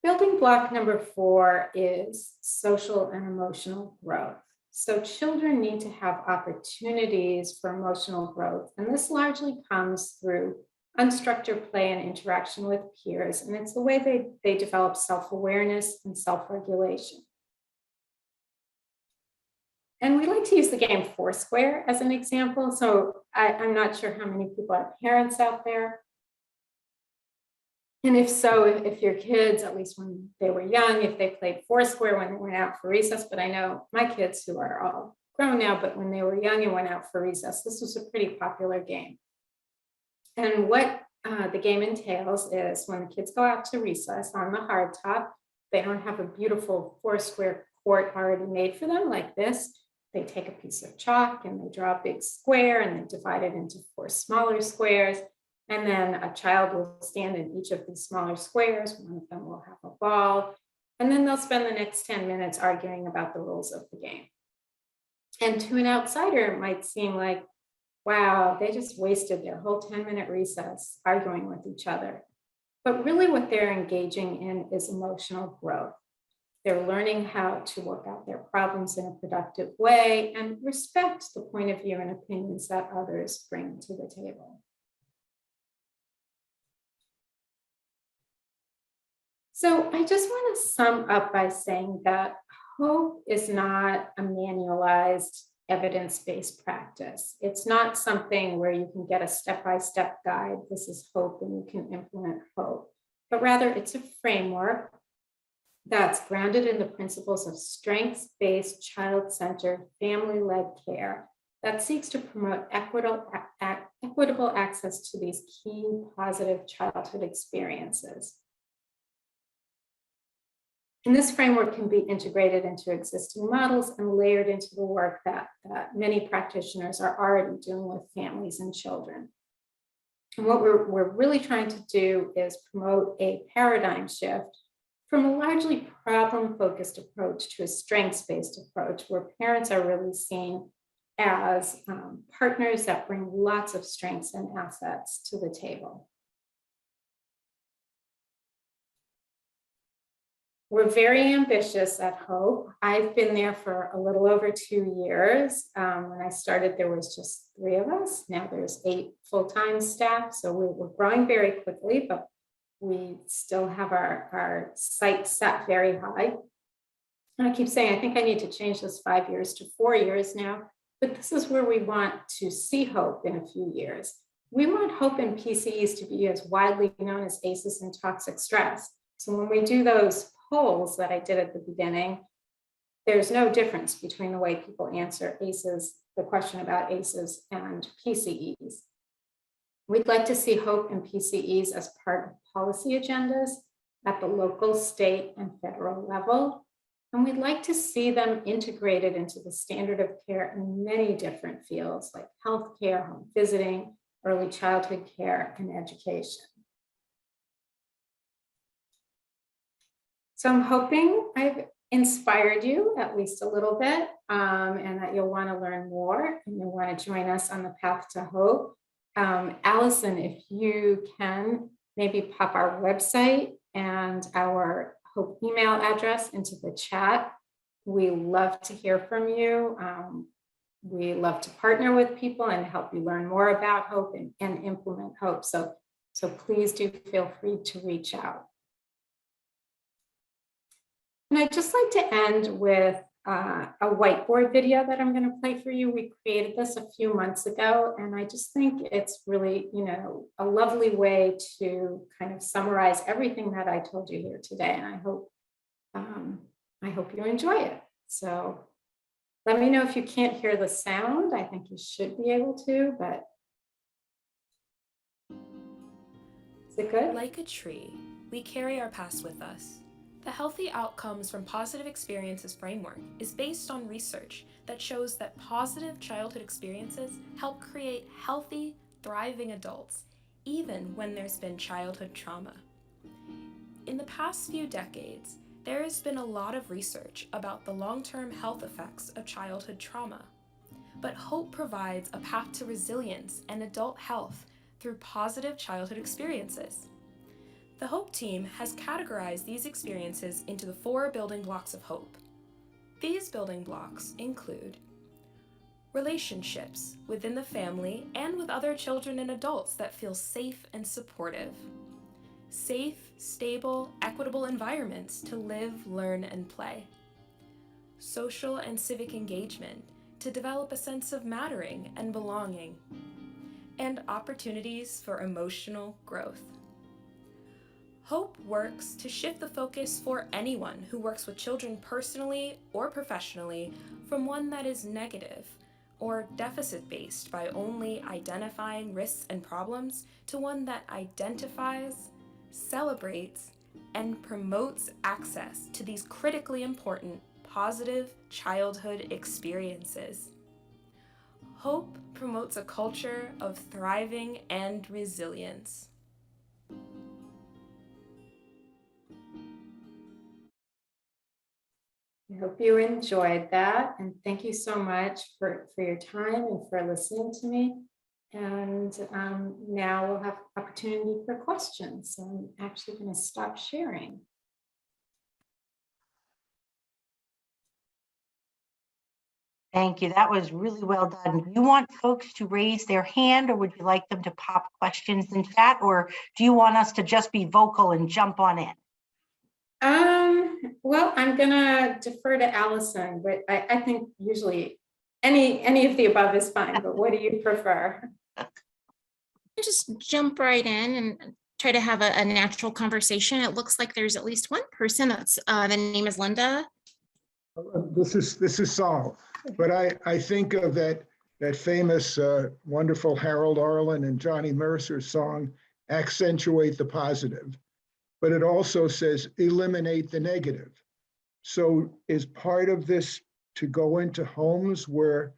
Building block number four is social and emotional growth. So children need to have opportunities for emotional growth, and this largely comes through unstructured play and interaction with peers, and it's the way they develop self-awareness and self-regulation. And we like to use the game Foursquare as an example. So I'm not sure how many people are parents out there. And if so, if your kids, at least when they were young, if they played Foursquare when they went out for recess, but I know my kids who are all grown now, but when they were young and went out for recess, this was a pretty popular game. And what the game entails is when the kids go out to recess on the hardtop, they don't have a beautiful Foursquare court already made for them like this. They take a piece of chalk and they draw a big square and they divide it into 4 smaller squares. And then a child will stand in each of these smaller squares. One of them will have a ball. And then they'll spend the next 10 minutes arguing about the rules of the game. And to an outsider, it might seem like, wow, they just wasted their whole 10-minute recess arguing with each other. But really what they're engaging in is emotional growth. They're learning how to work out their problems in a productive way and respect the point of view and opinions that others bring to the table. So I just want to sum up by saying that hope is not a manualized evidence-based practice. It's not something where you can get a step-by-step guide. This is hope and you can implement hope, but rather it's a framework that's grounded in the principles of strengths-based, child-centered, family-led care that seeks to promote equitable access to these key positive childhood experiences. And this framework can be integrated into existing models and layered into the work that many practitioners are already doing with families and children. And what we're really trying to do is promote a paradigm shift from a largely problem-focused approach to a strengths-based approach, where parents are really seen as partners that bring lots of strengths and assets to the table. We're very ambitious at Hope. I've been there for a little over 2 years. When I started, there was just 3 of us. Now there's 8 full-time staff. So we're growing very quickly, but we still have our sights set very high. And I keep saying, I think I need to change this 5 years to 4 years now, but this is where we want to see Hope in a few years. We want Hope and PCEs to be as widely known as ACEs and toxic stress. So when we do those polls that I did at the beginning, there's no difference between the way people answer ACEs, the question about ACEs and PCEs. We'd like to see Hope and PCEs as part of policy agendas at the local, state, and federal level. And we'd like to see them integrated into the standard of care in many different fields like healthcare, home visiting, early childhood care, and education. So I'm hoping I've inspired you at least a little bit, and that you'll want to learn more and you'll want to join us on the path to Hope. Allison, if you can maybe pop our website and our Hope email address into the chat. We love to hear from you. We love to partner with people and help you learn more about Hope and implement Hope. So please do feel free to reach out. And I'd just like to end with a whiteboard video that I'm going to play for you. We created this a few months ago, and I just think it's really, a lovely way to kind of summarize everything that I told you here today. And I hope you enjoy it. So let me know if you can't hear the sound. I think you should be able to, but is it good?
Like a tree, we carry our past with us. The Healthy Outcomes from Positive Experiences framework is based on research that shows that positive childhood experiences help create healthy, thriving adults, even when there's been childhood trauma. In the past few decades, there has been a lot of research about the long-term health effects of childhood trauma. But Hope provides a path to resilience and adult health through positive childhood experiences. The Hope team has categorized these experiences into the 4 building blocks of Hope. These building blocks include relationships within the family and with other children and adults that feel safe and supportive. Safe, stable, equitable environments to live, learn, and play. Social and civic engagement to develop a sense of mattering and belonging. And opportunities for emotional growth. Hope works to shift the focus for anyone who works with children personally or professionally from one that is negative or deficit-based by only identifying risks and problems to one that identifies, celebrates, and promotes access to these critically important positive childhood experiences. Hope promotes a culture of thriving and resilience.
I hope you enjoyed that, and thank you so much for your time and for listening to me. And now we'll have opportunity for questions. So I'm actually going to stop sharing.
Thank you. That was really well done. Do you want folks to raise their hand, or would you like them to pop questions in chat, or do you want us to just be vocal and jump on in?
Well, I'm gonna defer to Allison, but I think usually any of the above is fine, but what do you prefer?
Just jump right in and try to have a natural conversation. It looks like there's at least one person that's the name is Linda.
This is Saul, but I think of that famous, wonderful Harold Arlen and Johnny Mercer song, "Accentuate the Positive," but it also says eliminate the negative. So is part of this to go into homes where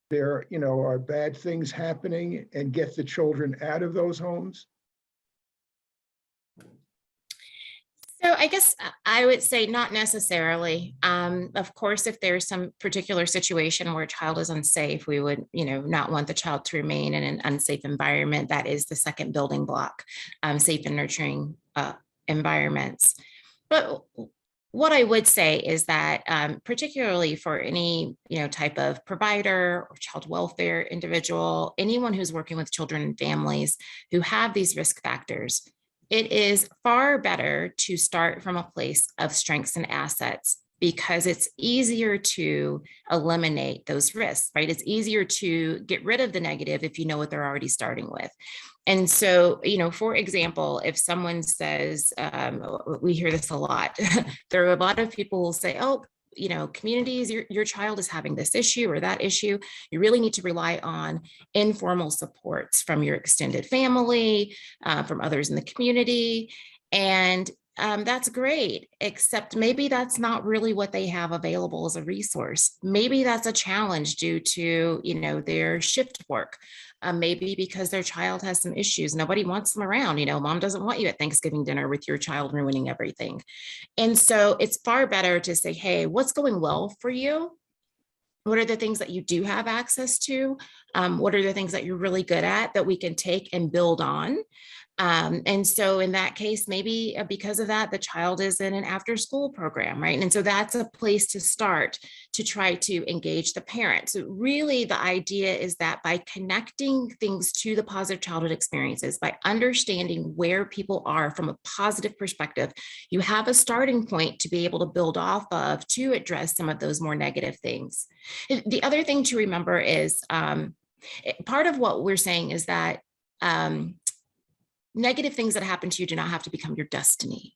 there, are bad things happening and get the children out of those homes?
So I guess I would say not necessarily. Of course, if there's some particular situation where a child is unsafe, we would, not want the child to remain in an unsafe environment. That is the second building block, safe and nurturing environments. But what I would say is that particularly for any, type of provider or child welfare individual, anyone who's working with children and families who have these risk factors, it is far better to start from a place of strengths and assets, because it's easier to eliminate those risks, right? It's easier to get rid of the negative if you know what they're already starting with. And so, for example, if someone says, we hear this a lot, there are a lot of people who say, oh, communities, your child is having this issue or that issue. You really need to rely on informal supports from your extended family, from others in the community. And that's great, except maybe that's not really what they have available as a resource. Maybe that's a challenge due to, their shift work. Maybe because their child has some issues. Nobody wants them around. Mom doesn't want you at Thanksgiving dinner with your child ruining everything. And so it's far better to say, hey, what's going well for you? What are the things that you do have access to? What are the things that you're really good at that we can take and build on? And so in that case, maybe because of that, the child is in an after school program, right? And so that's a place to start to try to engage the parent. So really the idea is that by connecting things to the positive childhood experiences, by understanding where people are from a positive perspective, you have a starting point to be able to build off of to address some of those more negative things. The other thing to remember is part of what we're saying is that negative things that happen to you do not have to become your destiny.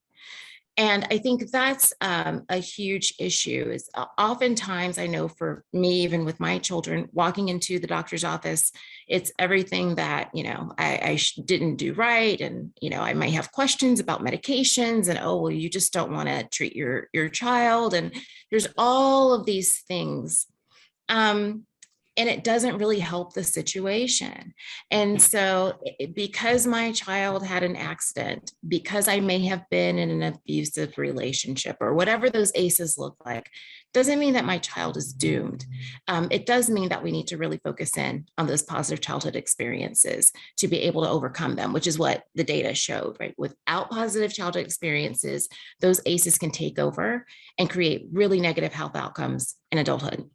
And I think that's a huge issue. Is oftentimes, I know for me, even with my children, walking into the doctor's office, it's everything that, I didn't do right. And, I might have questions about medications and, oh, well, you just don't want to treat your child. And there's all of these things. And it doesn't really help the situation. And so because my child had an accident, because I may have been in an abusive relationship or whatever those ACEs look like, doesn't mean that my child is doomed. It does mean that we need to really focus in on those positive childhood experiences to be able to overcome them, which is what the data showed, right? Without positive childhood experiences, those ACEs can take over and create really negative health outcomes in adulthood.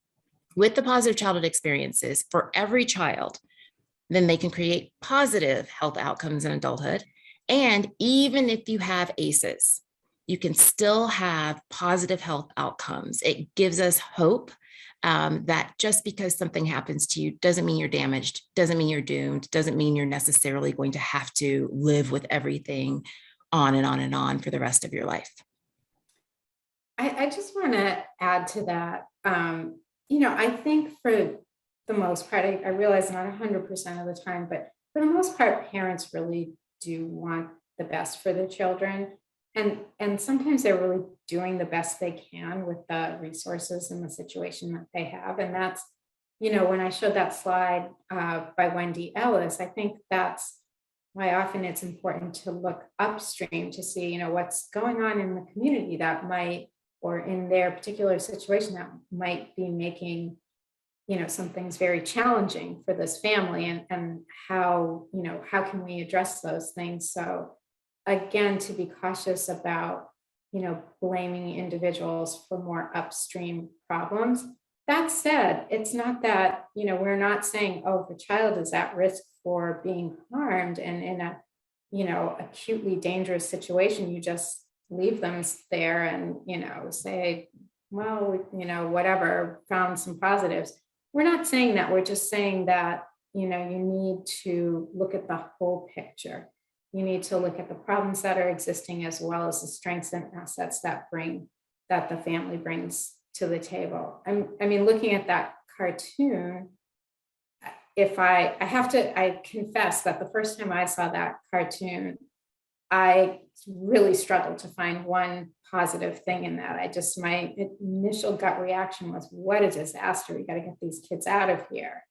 With the positive childhood experiences for every child, then they can create positive health outcomes in adulthood. And even if you have ACEs, you can still have positive health outcomes. It gives us hope that just because something happens to you doesn't mean you're damaged, doesn't mean you're doomed, doesn't mean you're necessarily going to have to live with everything on and on and on for the rest of your life.
I just want to add to that. I think for the most part, I realize not 100% of the time, but for the most part, parents really do want the best for their children. And sometimes they're really doing the best they can with the resources and the situation that they have. And that's, when I showed that slide by Wendy Ellis, I think that's why often it's important to look upstream to see, what's going on in the community that might, or in their particular situation that might be making, some things very challenging for this family, and how can we address those things? So again, to be cautious about, blaming individuals for more upstream problems. That said, it's not that, we're not saying, oh, if a child is at risk for being harmed and in a, acutely dangerous situation, you just leave them there and, say, well, whatever, found some positives. We're not saying that. We're just saying that, you need to look at the whole picture. You need to look at the problems that are existing as well as the strengths and assets that the family brings to the table. I mean, looking at that cartoon, I confess that the first time I saw that cartoon, I really struggled to find one positive thing in that. My initial gut reaction was, what a disaster. We got to get these kids out of here.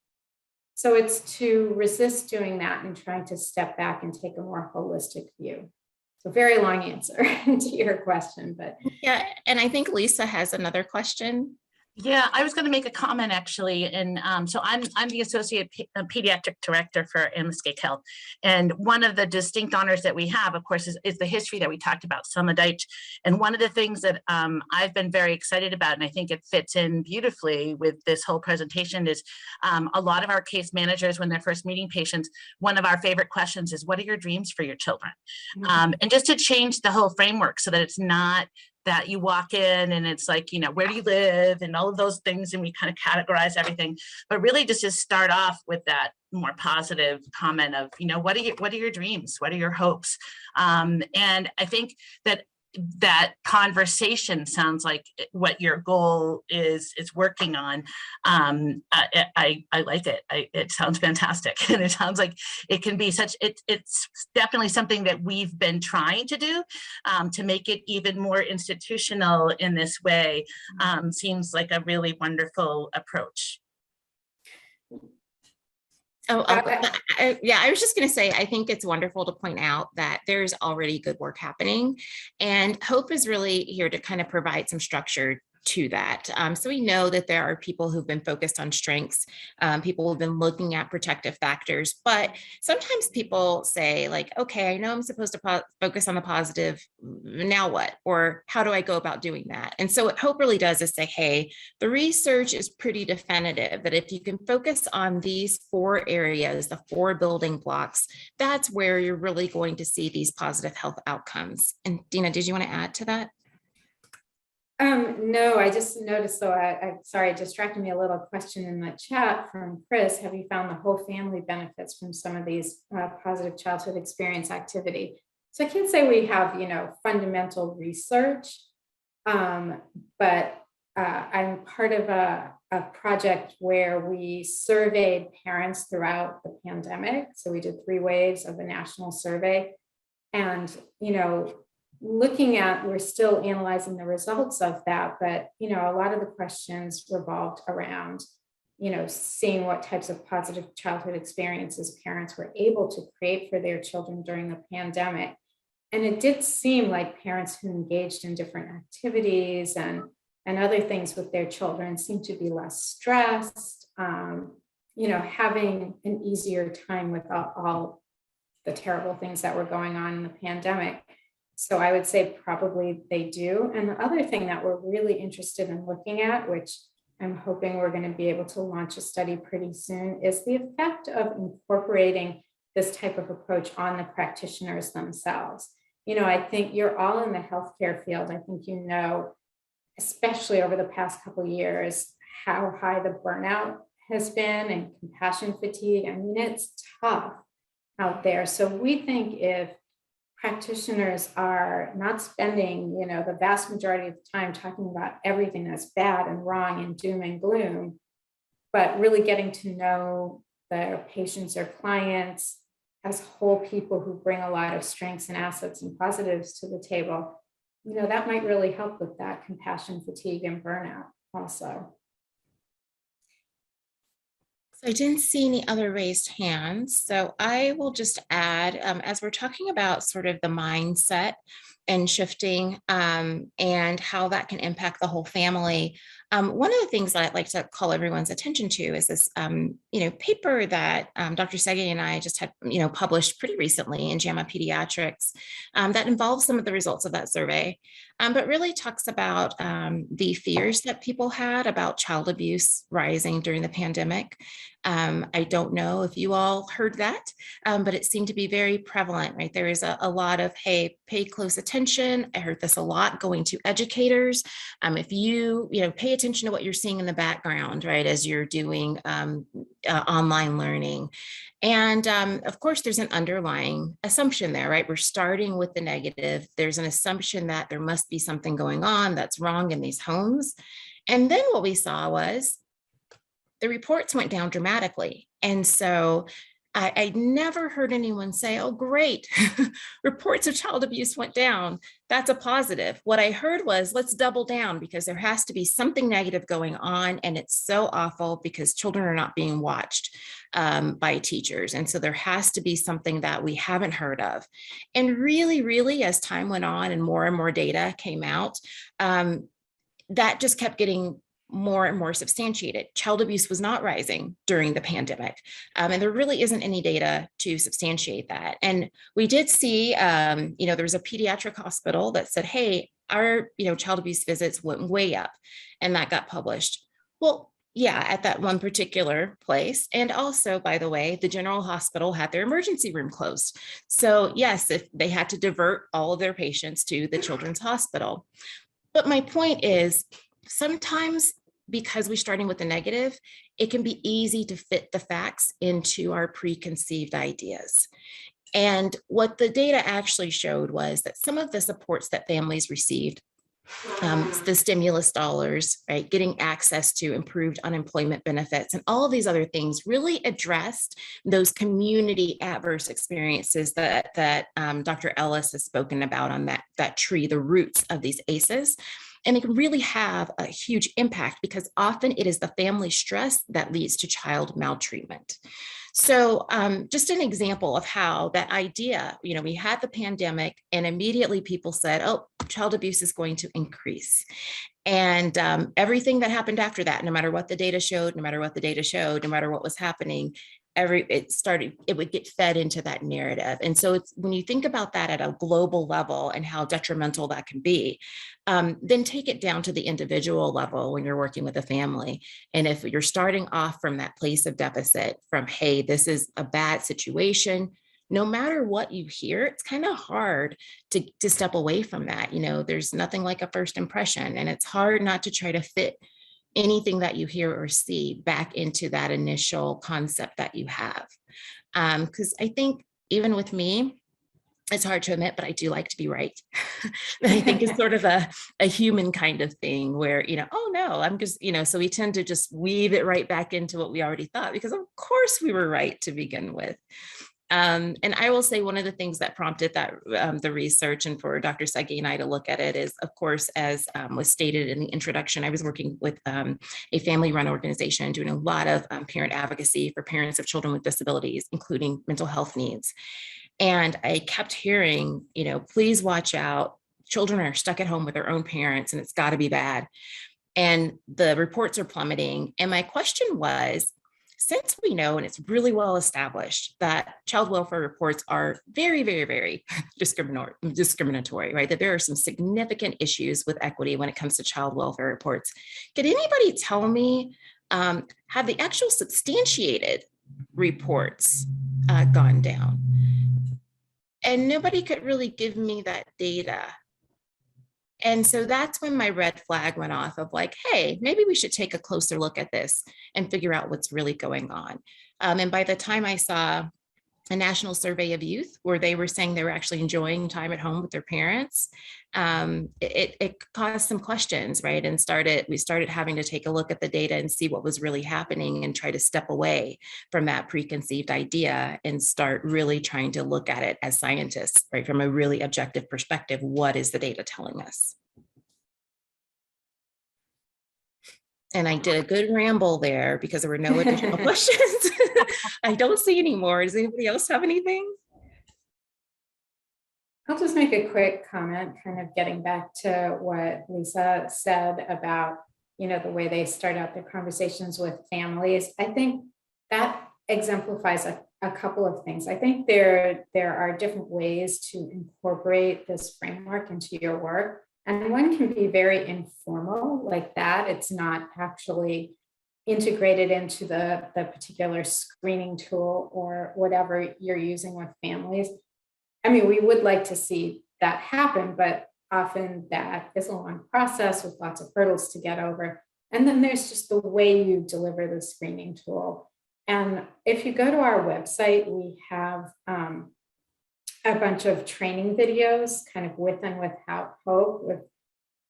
So it's to resist doing that and trying to step back and take a more holistic view. So very long answer to your question, but.
Yeah, and I think Lisa has another question.
Yeah, I was going to make a comment actually, and so I'm the associate pediatric director for Amoskeag Health, and one of the distinct honors that we have, of course, is the history that we talked about, Selma Deitch. And one of the things that I've been very excited about, and I think it fits in beautifully with this whole presentation, is a lot of our case managers, when they're first meeting patients, one of our favorite questions is, "What are your dreams for your children?"
Mm-hmm.
And just to change the whole framework so that it's not that you walk in and it's like, where do you live and all of those things, and we kind of categorize everything, but really just to start off with that more positive comment of, what are your dreams? What are your hopes? And I think that conversation sounds like what your goal is working on. I like it. It sounds fantastic. And it sounds like it can be it's definitely something that we've been trying to do to make it even more institutional in this way. Seems like a really wonderful approach.
Yeah, I was just going to say, I think it's wonderful to point out that there's already good work happening, and Hope is really here to kind of provide some structure to that. So we know that there are people who've been focused on strengths, people who've been looking at protective factors, but sometimes people say like, okay, I know I'm supposed to focus on the positive, now what? Or how do I go about doing that? And so what Hope really does is say, hey, the research is pretty definitive that if you can focus on these 4 areas, the 4 building blocks, that's where you're really going to see these positive health outcomes. And Dina, did you want to add to that?
No, I just noticed, so I'm sorry, it distracted me a little question in the chat from Chris. Have you found the whole family benefits from some of these positive childhood experience activity? So I can't say we have, fundamental research, but I'm part of a project where we surveyed parents throughout the pandemic. So we did 3 waves of a national survey, and, we're still analyzing the results of that, but, a lot of the questions revolved around, seeing what types of positive childhood experiences parents were able to create for their children during the pandemic. And it did seem like parents who engaged in different activities and other things with their children seemed to be less stressed, having an easier time with all the terrible things that were going on in the pandemic. So I would say probably they do. And the other thing that we're really interested in looking at, which I'm hoping we're going to be able to launch a study pretty soon, is the effect of incorporating this type of approach on the practitioners themselves. I think you're all in the healthcare field. I think especially over the past couple of years, how high the burnout has been and compassion fatigue. I mean, it's tough out there. So we think if practitioners are not spending, the vast majority of the time talking about everything that's bad and wrong and doom and gloom, but really getting to know their patients or clients as whole people who bring a lot of strengths and assets and positives to the table, that might really help with that compassion fatigue and burnout also.
So I didn't see any other raised hands. So I will just add, as we're talking about sort of the mindset and shifting and how that can impact the whole family, One of the things that I'd like to call everyone's attention to is this, paper that Dr. Sege and I just had, published pretty recently in JAMA Pediatrics that involves some of the results of that survey, but really talks about the fears that people had about child abuse rising during the pandemic. I don't know if you all heard that, but it seemed to be very prevalent, right? There is a lot of, hey, pay close attention. I heard this a lot going to educators. If you pay attention to what you're seeing in the background, right, as you're doing online learning. And of course, there's an underlying assumption there, right? We're starting with the negative. There's an assumption that there must be something going on that's wrong in these homes. And then what we saw was the reports went down dramatically. And so I never heard anyone say, oh, great, reports of child abuse went down. That's a positive. What I heard was, let's double down because there has to be something negative going on. And it's so awful because children are not being watched by teachers. And so there has to be something that we haven't heard of. And really, really, as time went on and more data came out, that just kept getting more and more substantiated. Child abuse was not rising during the pandemic. And there really isn't any data to substantiate that. And we did see, there was a pediatric hospital that said, hey, our, child abuse visits went way up, and that got published. Well, yeah, at that one particular place. And also, by the way, the general hospital had their emergency room closed. So yes, if they had to divert all of their patients to the children's hospital. But my point is, sometimes because we're starting with the negative, it can be easy to fit the facts into our preconceived ideas. And what the data actually showed was that some of the supports that families received, the stimulus dollars, right, getting access to improved unemployment benefits, and all of these other things really addressed those community adverse experiences that Dr. Ellis has spoken about on that tree, the roots of these ACEs. And it can really have a huge impact because often it is the family stress that leads to child maltreatment. So just an example of how that idea, we had the pandemic and immediately people said, oh, child abuse is going to increase. And everything that happened after that, no matter what the data showed, no matter what was happening, it would get fed into that narrative. And so it's when you think about that at a global level and how detrimental that can be, then take it down to the individual level when you're working with a family. And if you're starting off from that place of deficit, from, hey, this is a bad situation, no matter what you hear, it's kind of hard to step away from that. There's nothing like a first impression, and it's hard not to try to fit anything that you hear or see back into that initial concept that you have. Because I think even with me, it's hard to admit, but I do like to be right. And I think it's sort of a human kind of thing where, oh no, I'm just, so we tend to just weave it right back into what we already thought, because of course we were right to begin with. And I will say one of the things that prompted that the research and for Dr. Sege and I to look at it is, of course, as was stated in the introduction, I was working with a family-run organization doing a lot of parent advocacy for parents of children with disabilities, including mental health needs. And I kept hearing, please watch out. Children are stuck at home with their own parents, and it's got to be bad. And the reports are plummeting. And my question was, since we know, and it's really well established, that child welfare reports are very, very, very discriminatory, right? That there are some significant issues with equity when it comes to child welfare reports. Could anybody tell me, have the actual substantiated reports gone down? And nobody could really give me that data. And so that's when my red flag went off of like, hey, maybe we should take a closer look at this and figure out what's really going on. And by the time I saw a national survey of youth where they were saying they were actually enjoying time at home with their parents, it caused some questions, right? And we started having to take a look at the data and see what was really happening and try to step away from that preconceived idea and start really trying to look at it as scientists, right? From a really objective perspective, what is the data telling us? And I did a good ramble there because there were no additional questions. I don't see any more. Does anybody else have anything?
I'll just make a quick comment, kind of getting back to what Lisa said about the way they start out their conversations with families. I think that exemplifies a couple of things. I think there are different ways to incorporate this framework into your work. And one can be very informal like that. It's not actually integrated into the particular screening tool or whatever you're using with families. I mean, we would like to see that happen, but often that is a long process with lots of hurdles to get over. And then there's just the way you deliver the screening tool. And if you go to our website, we have a bunch of training videos kind of with and without hope. With,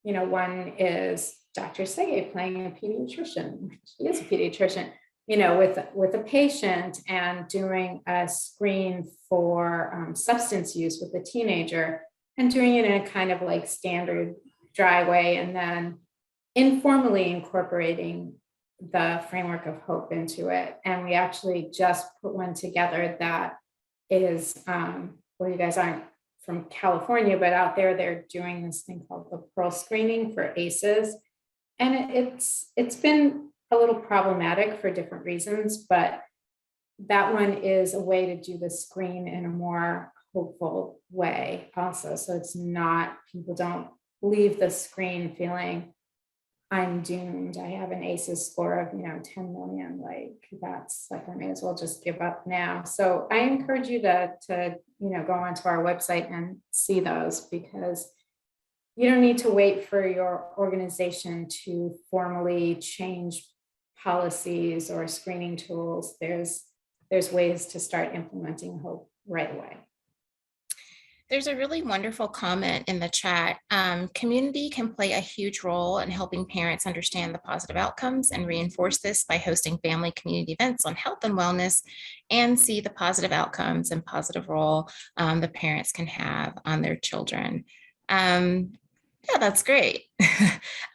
one is Dr. Sege playing a pediatrician. She is a pediatrician, with a patient and doing a screen for substance use with a teenager, and doing it in a kind of like standard dry way, and then informally incorporating the framework of hope into it. And we actually just put one together that is, well, you guys aren't from California, but out there they're doing this thing called the Pearl screening for ACEs. And it's been a little problematic for different reasons, but that one is a way to do the screen in a more hopeful way also. So it's not, people don't leave the screen feeling I'm doomed. I have an ACEs score of, 10 million. Like that's like, I may as well just give up now. So I encourage you to go onto our website and see those, because you don't need to wait for your organization to formally change policies or screening tools. There's ways to start implementing hope right away.
There's a really wonderful comment in the chat. Community can play a huge role in helping parents understand the positive outcomes and reinforce this by hosting family community events on health and wellness, and see the positive outcomes and positive role the parents can have on their children. Yeah, that's great.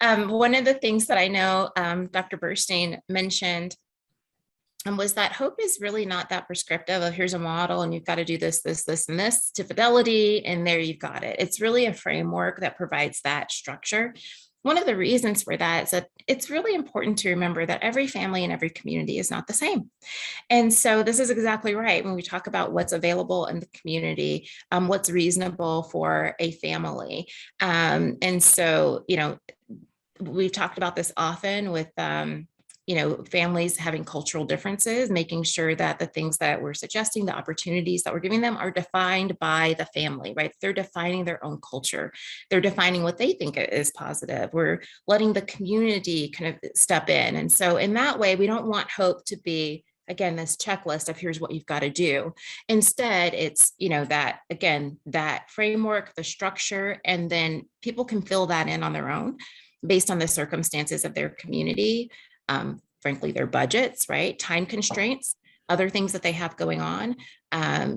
One of the things that I know Dr. Burstein mentioned was that hope is really not that prescriptive of here's a model and you've got to do this, this, this, and this to fidelity, and there you've got it. It's really a framework that provides that structure. One of the reasons for that is that it's really important to remember that every family and every community is not the same. And so this is exactly right when we talk about what's available in the community, what's reasonable for a family. And so, we've talked about this often with families having cultural differences, making sure that the things that we're suggesting, the opportunities that we're giving them are defined by the family, right? They're defining their own culture. They're defining what they think is positive. We're letting the community kind of step in. And so in that way, we don't want hope to be, again, this checklist of here's what you've got to do. Instead, it's, that framework, the structure, and then people can fill that in on their own based on the circumstances of their community. Frankly, their budgets, right? Time constraints, other things that they have going on.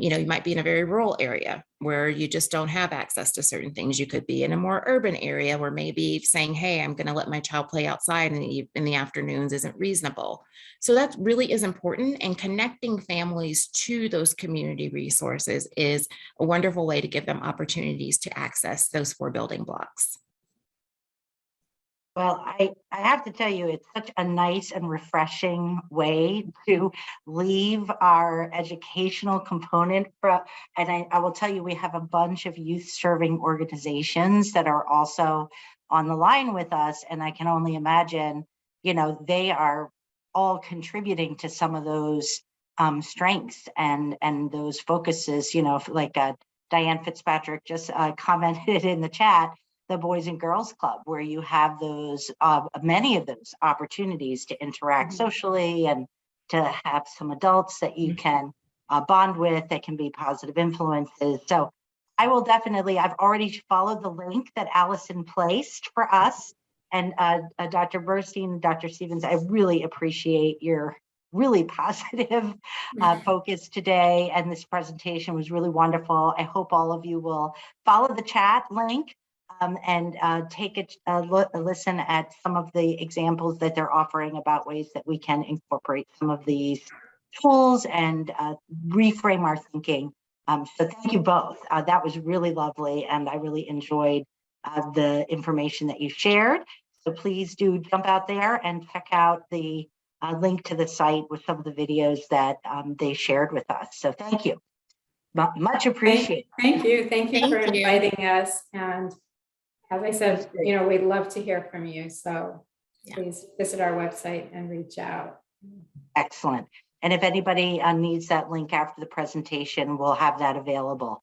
You might be in a very rural area where you just don't have access to certain things. You could be in a more urban area where maybe saying, hey, I'm going to let my child play outside in the afternoons isn't reasonable. So that really is important. And connecting families to those community resources is a wonderful way to give them opportunities to access those 4 building blocks.
Well, I have to tell you, it's such a nice and refreshing way to leave our educational component. And I will tell you, we have a bunch of youth serving organizations that are also on the line with us. And I can only imagine, they are all contributing to some of those strengths and those focuses, like Diane Fitzpatrick just commented in the chat, the Boys and Girls Club, where you have those, many of those opportunities to interact socially and to have some adults that you can bond with that can be positive influences. So I will definitely, I've already followed the link that Allison placed for us. And Dr. Burstein, Dr. Stephens, I really appreciate your really positive focus today. And this presentation was really wonderful. I hope all of you will follow the chat link and take a listen at some of the examples that they're offering about ways that we can incorporate some of these tools and reframe our thinking. So thank you both. That was really lovely, and I really enjoyed the information that you shared. So please do jump out there and check out the link to the site with some of the videos that they shared with us. So thank you. Much appreciated.
Thank you. Thank you for
Thank you.
inviting us. And as I said, you know, we'd love to hear from you. So
Yeah.
please visit our website and reach out.
Excellent. And if anybody needs that link after the presentation, we'll have that available.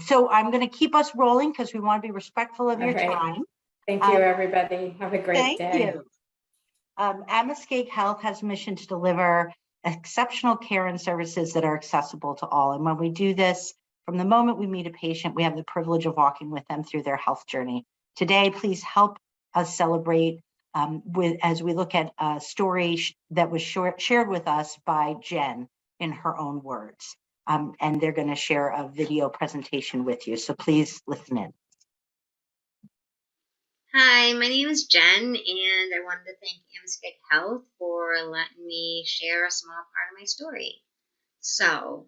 So I'm going to keep us rolling because we want to be respectful of your
All right.
time.
Thank you, everybody. Have a great
Thank
day.
you. Amoskeag Health has a mission to deliver exceptional care and services that are accessible to all. And when we do this, from the moment we meet a patient, we have the privilege of walking with them through their health journey. Today, please help us celebrate as we look at a story that was shared with us by Jen in her own words. And they're going to share a video presentation with you. So please listen in.
Hi, my name is Jen, and I wanted to thank Amoskeag Health for letting me share a small part of my story. So,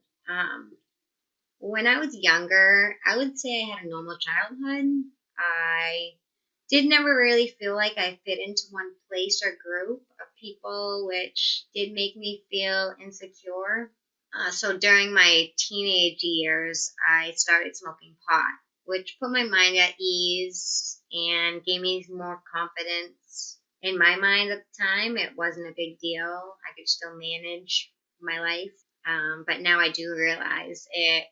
when I was younger, I would say I had a normal childhood. I did never really feel like I fit into one place or group of people, which did make me feel insecure. So during my teenage years, I started smoking pot, which put my mind at ease and gave me more confidence. In my mind at the time, it wasn't a big deal. I could still manage my life. But now I do realize it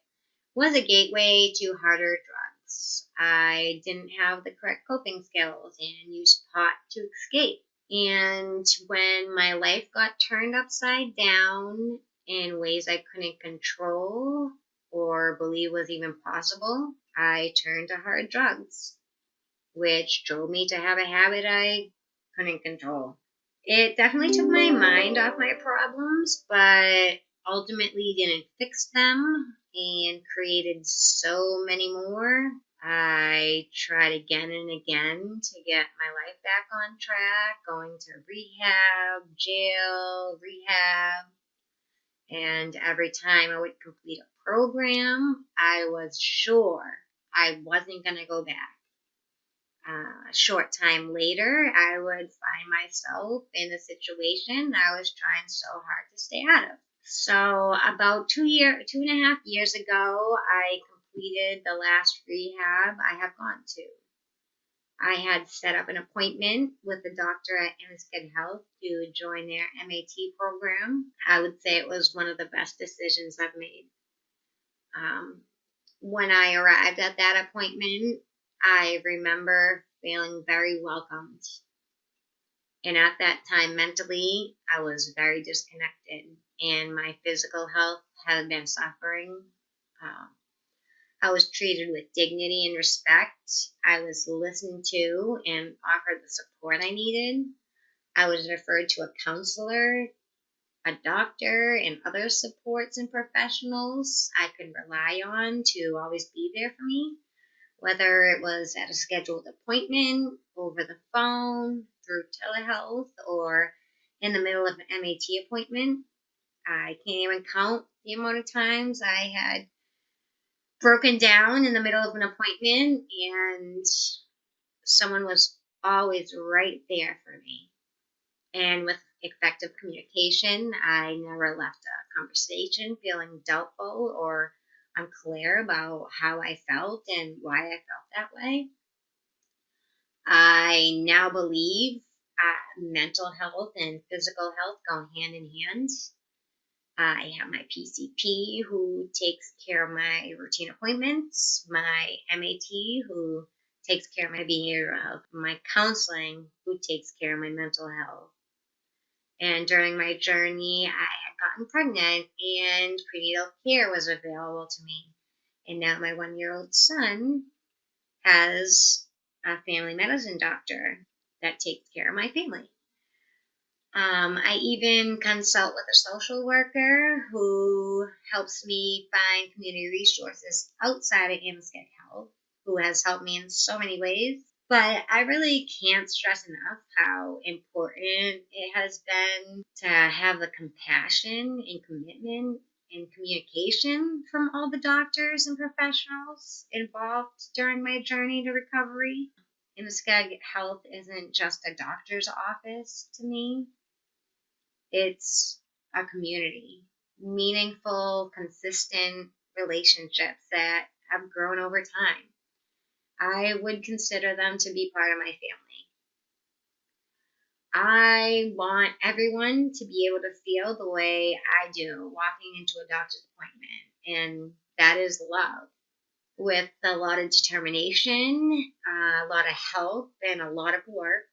was a gateway to harder drugs. I didn't have the correct coping skills and used pot to escape. And when my life got turned upside down in ways I couldn't control or believe was even possible, I turned to hard drugs, which drove me to have a habit I couldn't control. It definitely took my mind off my problems, but ultimately didn't fix them and created so many more. I tried again and again to get my life back on track, going to rehab, jail, rehab. And every time I would complete a program, I was sure I wasn't going to go back. A short time later, I would find myself in a situation I was trying so hard to stay out of. So about 2.5 years ago, I completed the last rehab I have gone to. I had set up an appointment with the doctor at Amoskeag Health to join their MAT program. I would say it was one of the best decisions I've made. When I arrived at that appointment, I remember feeling very welcomed. And at that time, mentally, I was very disconnected, and my physical health had been suffering. I was treated with dignity and respect. I was listened to and offered the support I needed. I was referred to a counselor, a doctor, and other supports and professionals I could rely on to always be there for me, whether it was at a scheduled appointment, over the phone, through telehealth, or in the middle of an MAT appointment. I can't even count the amount of times I had broken down in the middle of an appointment, and someone was always right there for me. And with effective communication, I never left a conversation feeling doubtful or unclear about how I felt and why I felt that way. I now believe mental health and physical health go hand in hand. I have my PCP who takes care of my routine appointments, my MAT who takes care of my behavioral health, my counseling who takes care of my mental health. And during my journey, I had gotten pregnant and prenatal care was available to me. And now my 1-year-old son has a family medicine doctor that takes care of my family. I even consult with a social worker who helps me find community resources outside of Amoskeag Health, who has helped me in so many ways. But I really can't stress enough how important it has been to have the compassion and commitment and communication from all the doctors and professionals involved during my journey to recovery. Amoskeag Health isn't just a doctor's office to me. It's a community, meaningful, consistent relationships that have grown over time. I would consider them to be part of my family. I want everyone to be able to feel the way I do walking into a doctor's appointment, and that is love. With a lot of determination, a lot of help, and a lot of work,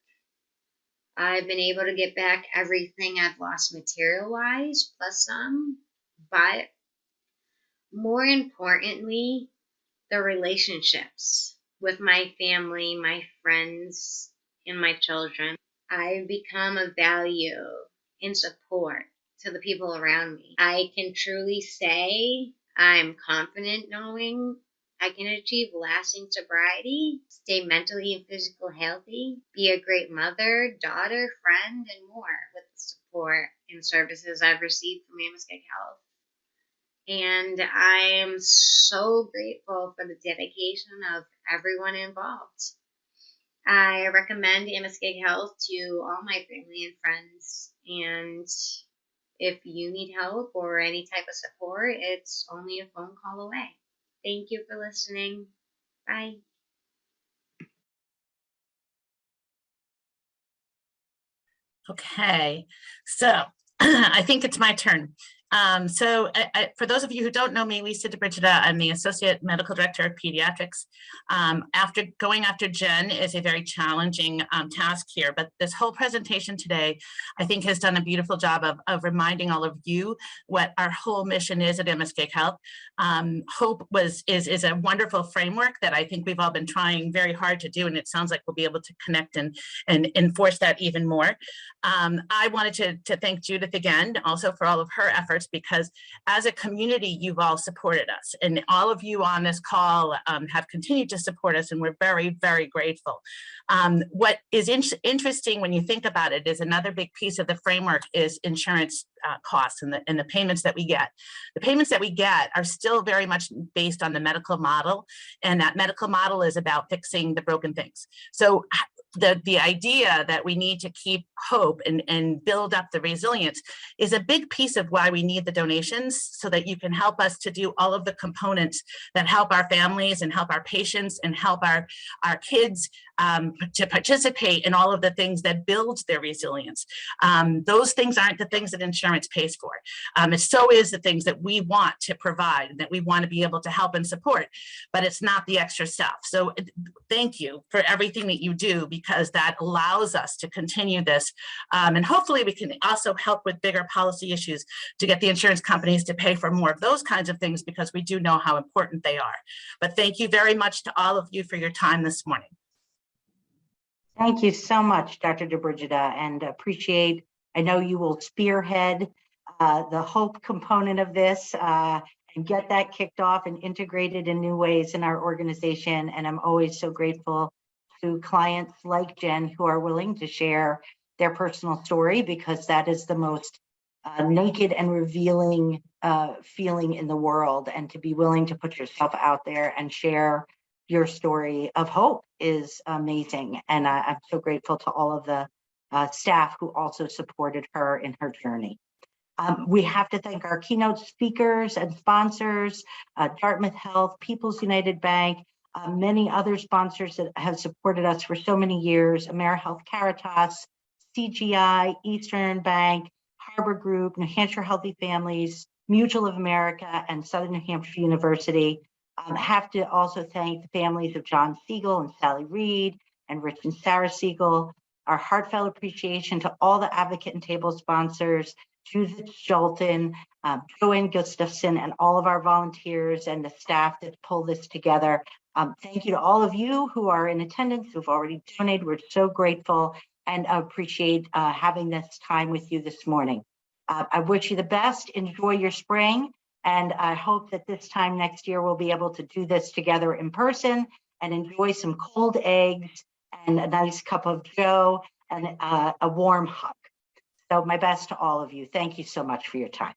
I've been able to get back everything I've lost material-wise, plus some, but more importantly, the relationships with my family, my friends, and my children. I've become a value and support to the people around me. I can truly say I'm confident knowing I can achieve lasting sobriety, stay mentally and physically healthy, be a great mother, daughter, friend, and more with the support and services I've received from Amoskeag Health. And I am so grateful for the dedication of everyone involved. I recommend Amoskeag Health to all my family and friends. And if you need help or any type of support, it's only a phone call away. Thank you for listening. Bye.
Okay, so I think it's my turn. For those of you who don't know me, Lisa DeBrigida, I'm the Associate Medical Director of Pediatrics. After going after Jen is a very challenging task here, but this whole presentation today, I think, has done a beautiful job of reminding all of you what our whole mission is at Amoskeag Health. Hope is a wonderful framework that I think we've all been trying very hard to do, and it sounds like we'll be able to connect and enforce that even more. I wanted to thank Judith again, also for all of her efforts, because as a community, you've all supported us, and all of you on this call have continued to support us, and we're very, very grateful. What is interesting when you think about it is another big piece of the framework is insurance costs and the payments that we get. The payments that we get are still very much based on the medical model, and that medical model is about fixing the broken things. So the idea that we need to keep hope and build up the resilience is a big piece of why we need the donations, so that you can help us to do all of the components that help our families and help our patients and help our kids to participate in all of the things that build their resilience. Those things aren't the things that insurance pays for. It so is the things that we want to provide and that we want to be able to help and support, but it's not the extra stuff. So thank you for everything that you do, because that allows us to continue this. And hopefully we can also help with bigger policy issues to get the insurance companies to pay for more of those kinds of things, because we do know how important they are. But thank you very much to all of you for your time this morning.
Thank you so much, Dr. DeBrigida, and appreciate, I know you will spearhead the hope component of this and get that kicked off and integrated in new ways in our organization. And I'm always so grateful to clients like Jen who are willing to share their personal story, because that is the most naked and revealing feeling in the world. And to be willing to put yourself out there and share your story of hope is amazing. And I'm so grateful to all of the staff who also supported her in her journey. We have to thank our keynote speakers and sponsors, Dartmouth Health, People's United Bank, many other sponsors that have supported us for so many years, AmeriHealth Caritas, CGI, Eastern Bank, Harbor Group, New Hampshire Healthy Families, Mutual of America, and Southern New Hampshire University. Have to also thank the families of John Siegel and Sally Reed and Rich and Sarah Siegel. Our heartfelt appreciation to all the advocate and table sponsors, Judith Jolton, Joanne Gustafson, and all of our volunteers and the staff that pull this together. Thank you to all of you who are in attendance, who've already donated. We're so grateful and appreciate having this time with you this morning. I wish you the best. Enjoy your spring. And I hope that this time next year, we'll be able to do this together in person and enjoy some cold eggs and a nice cup of joe and a warm hug. So my best to all of you. Thank you so much for your time.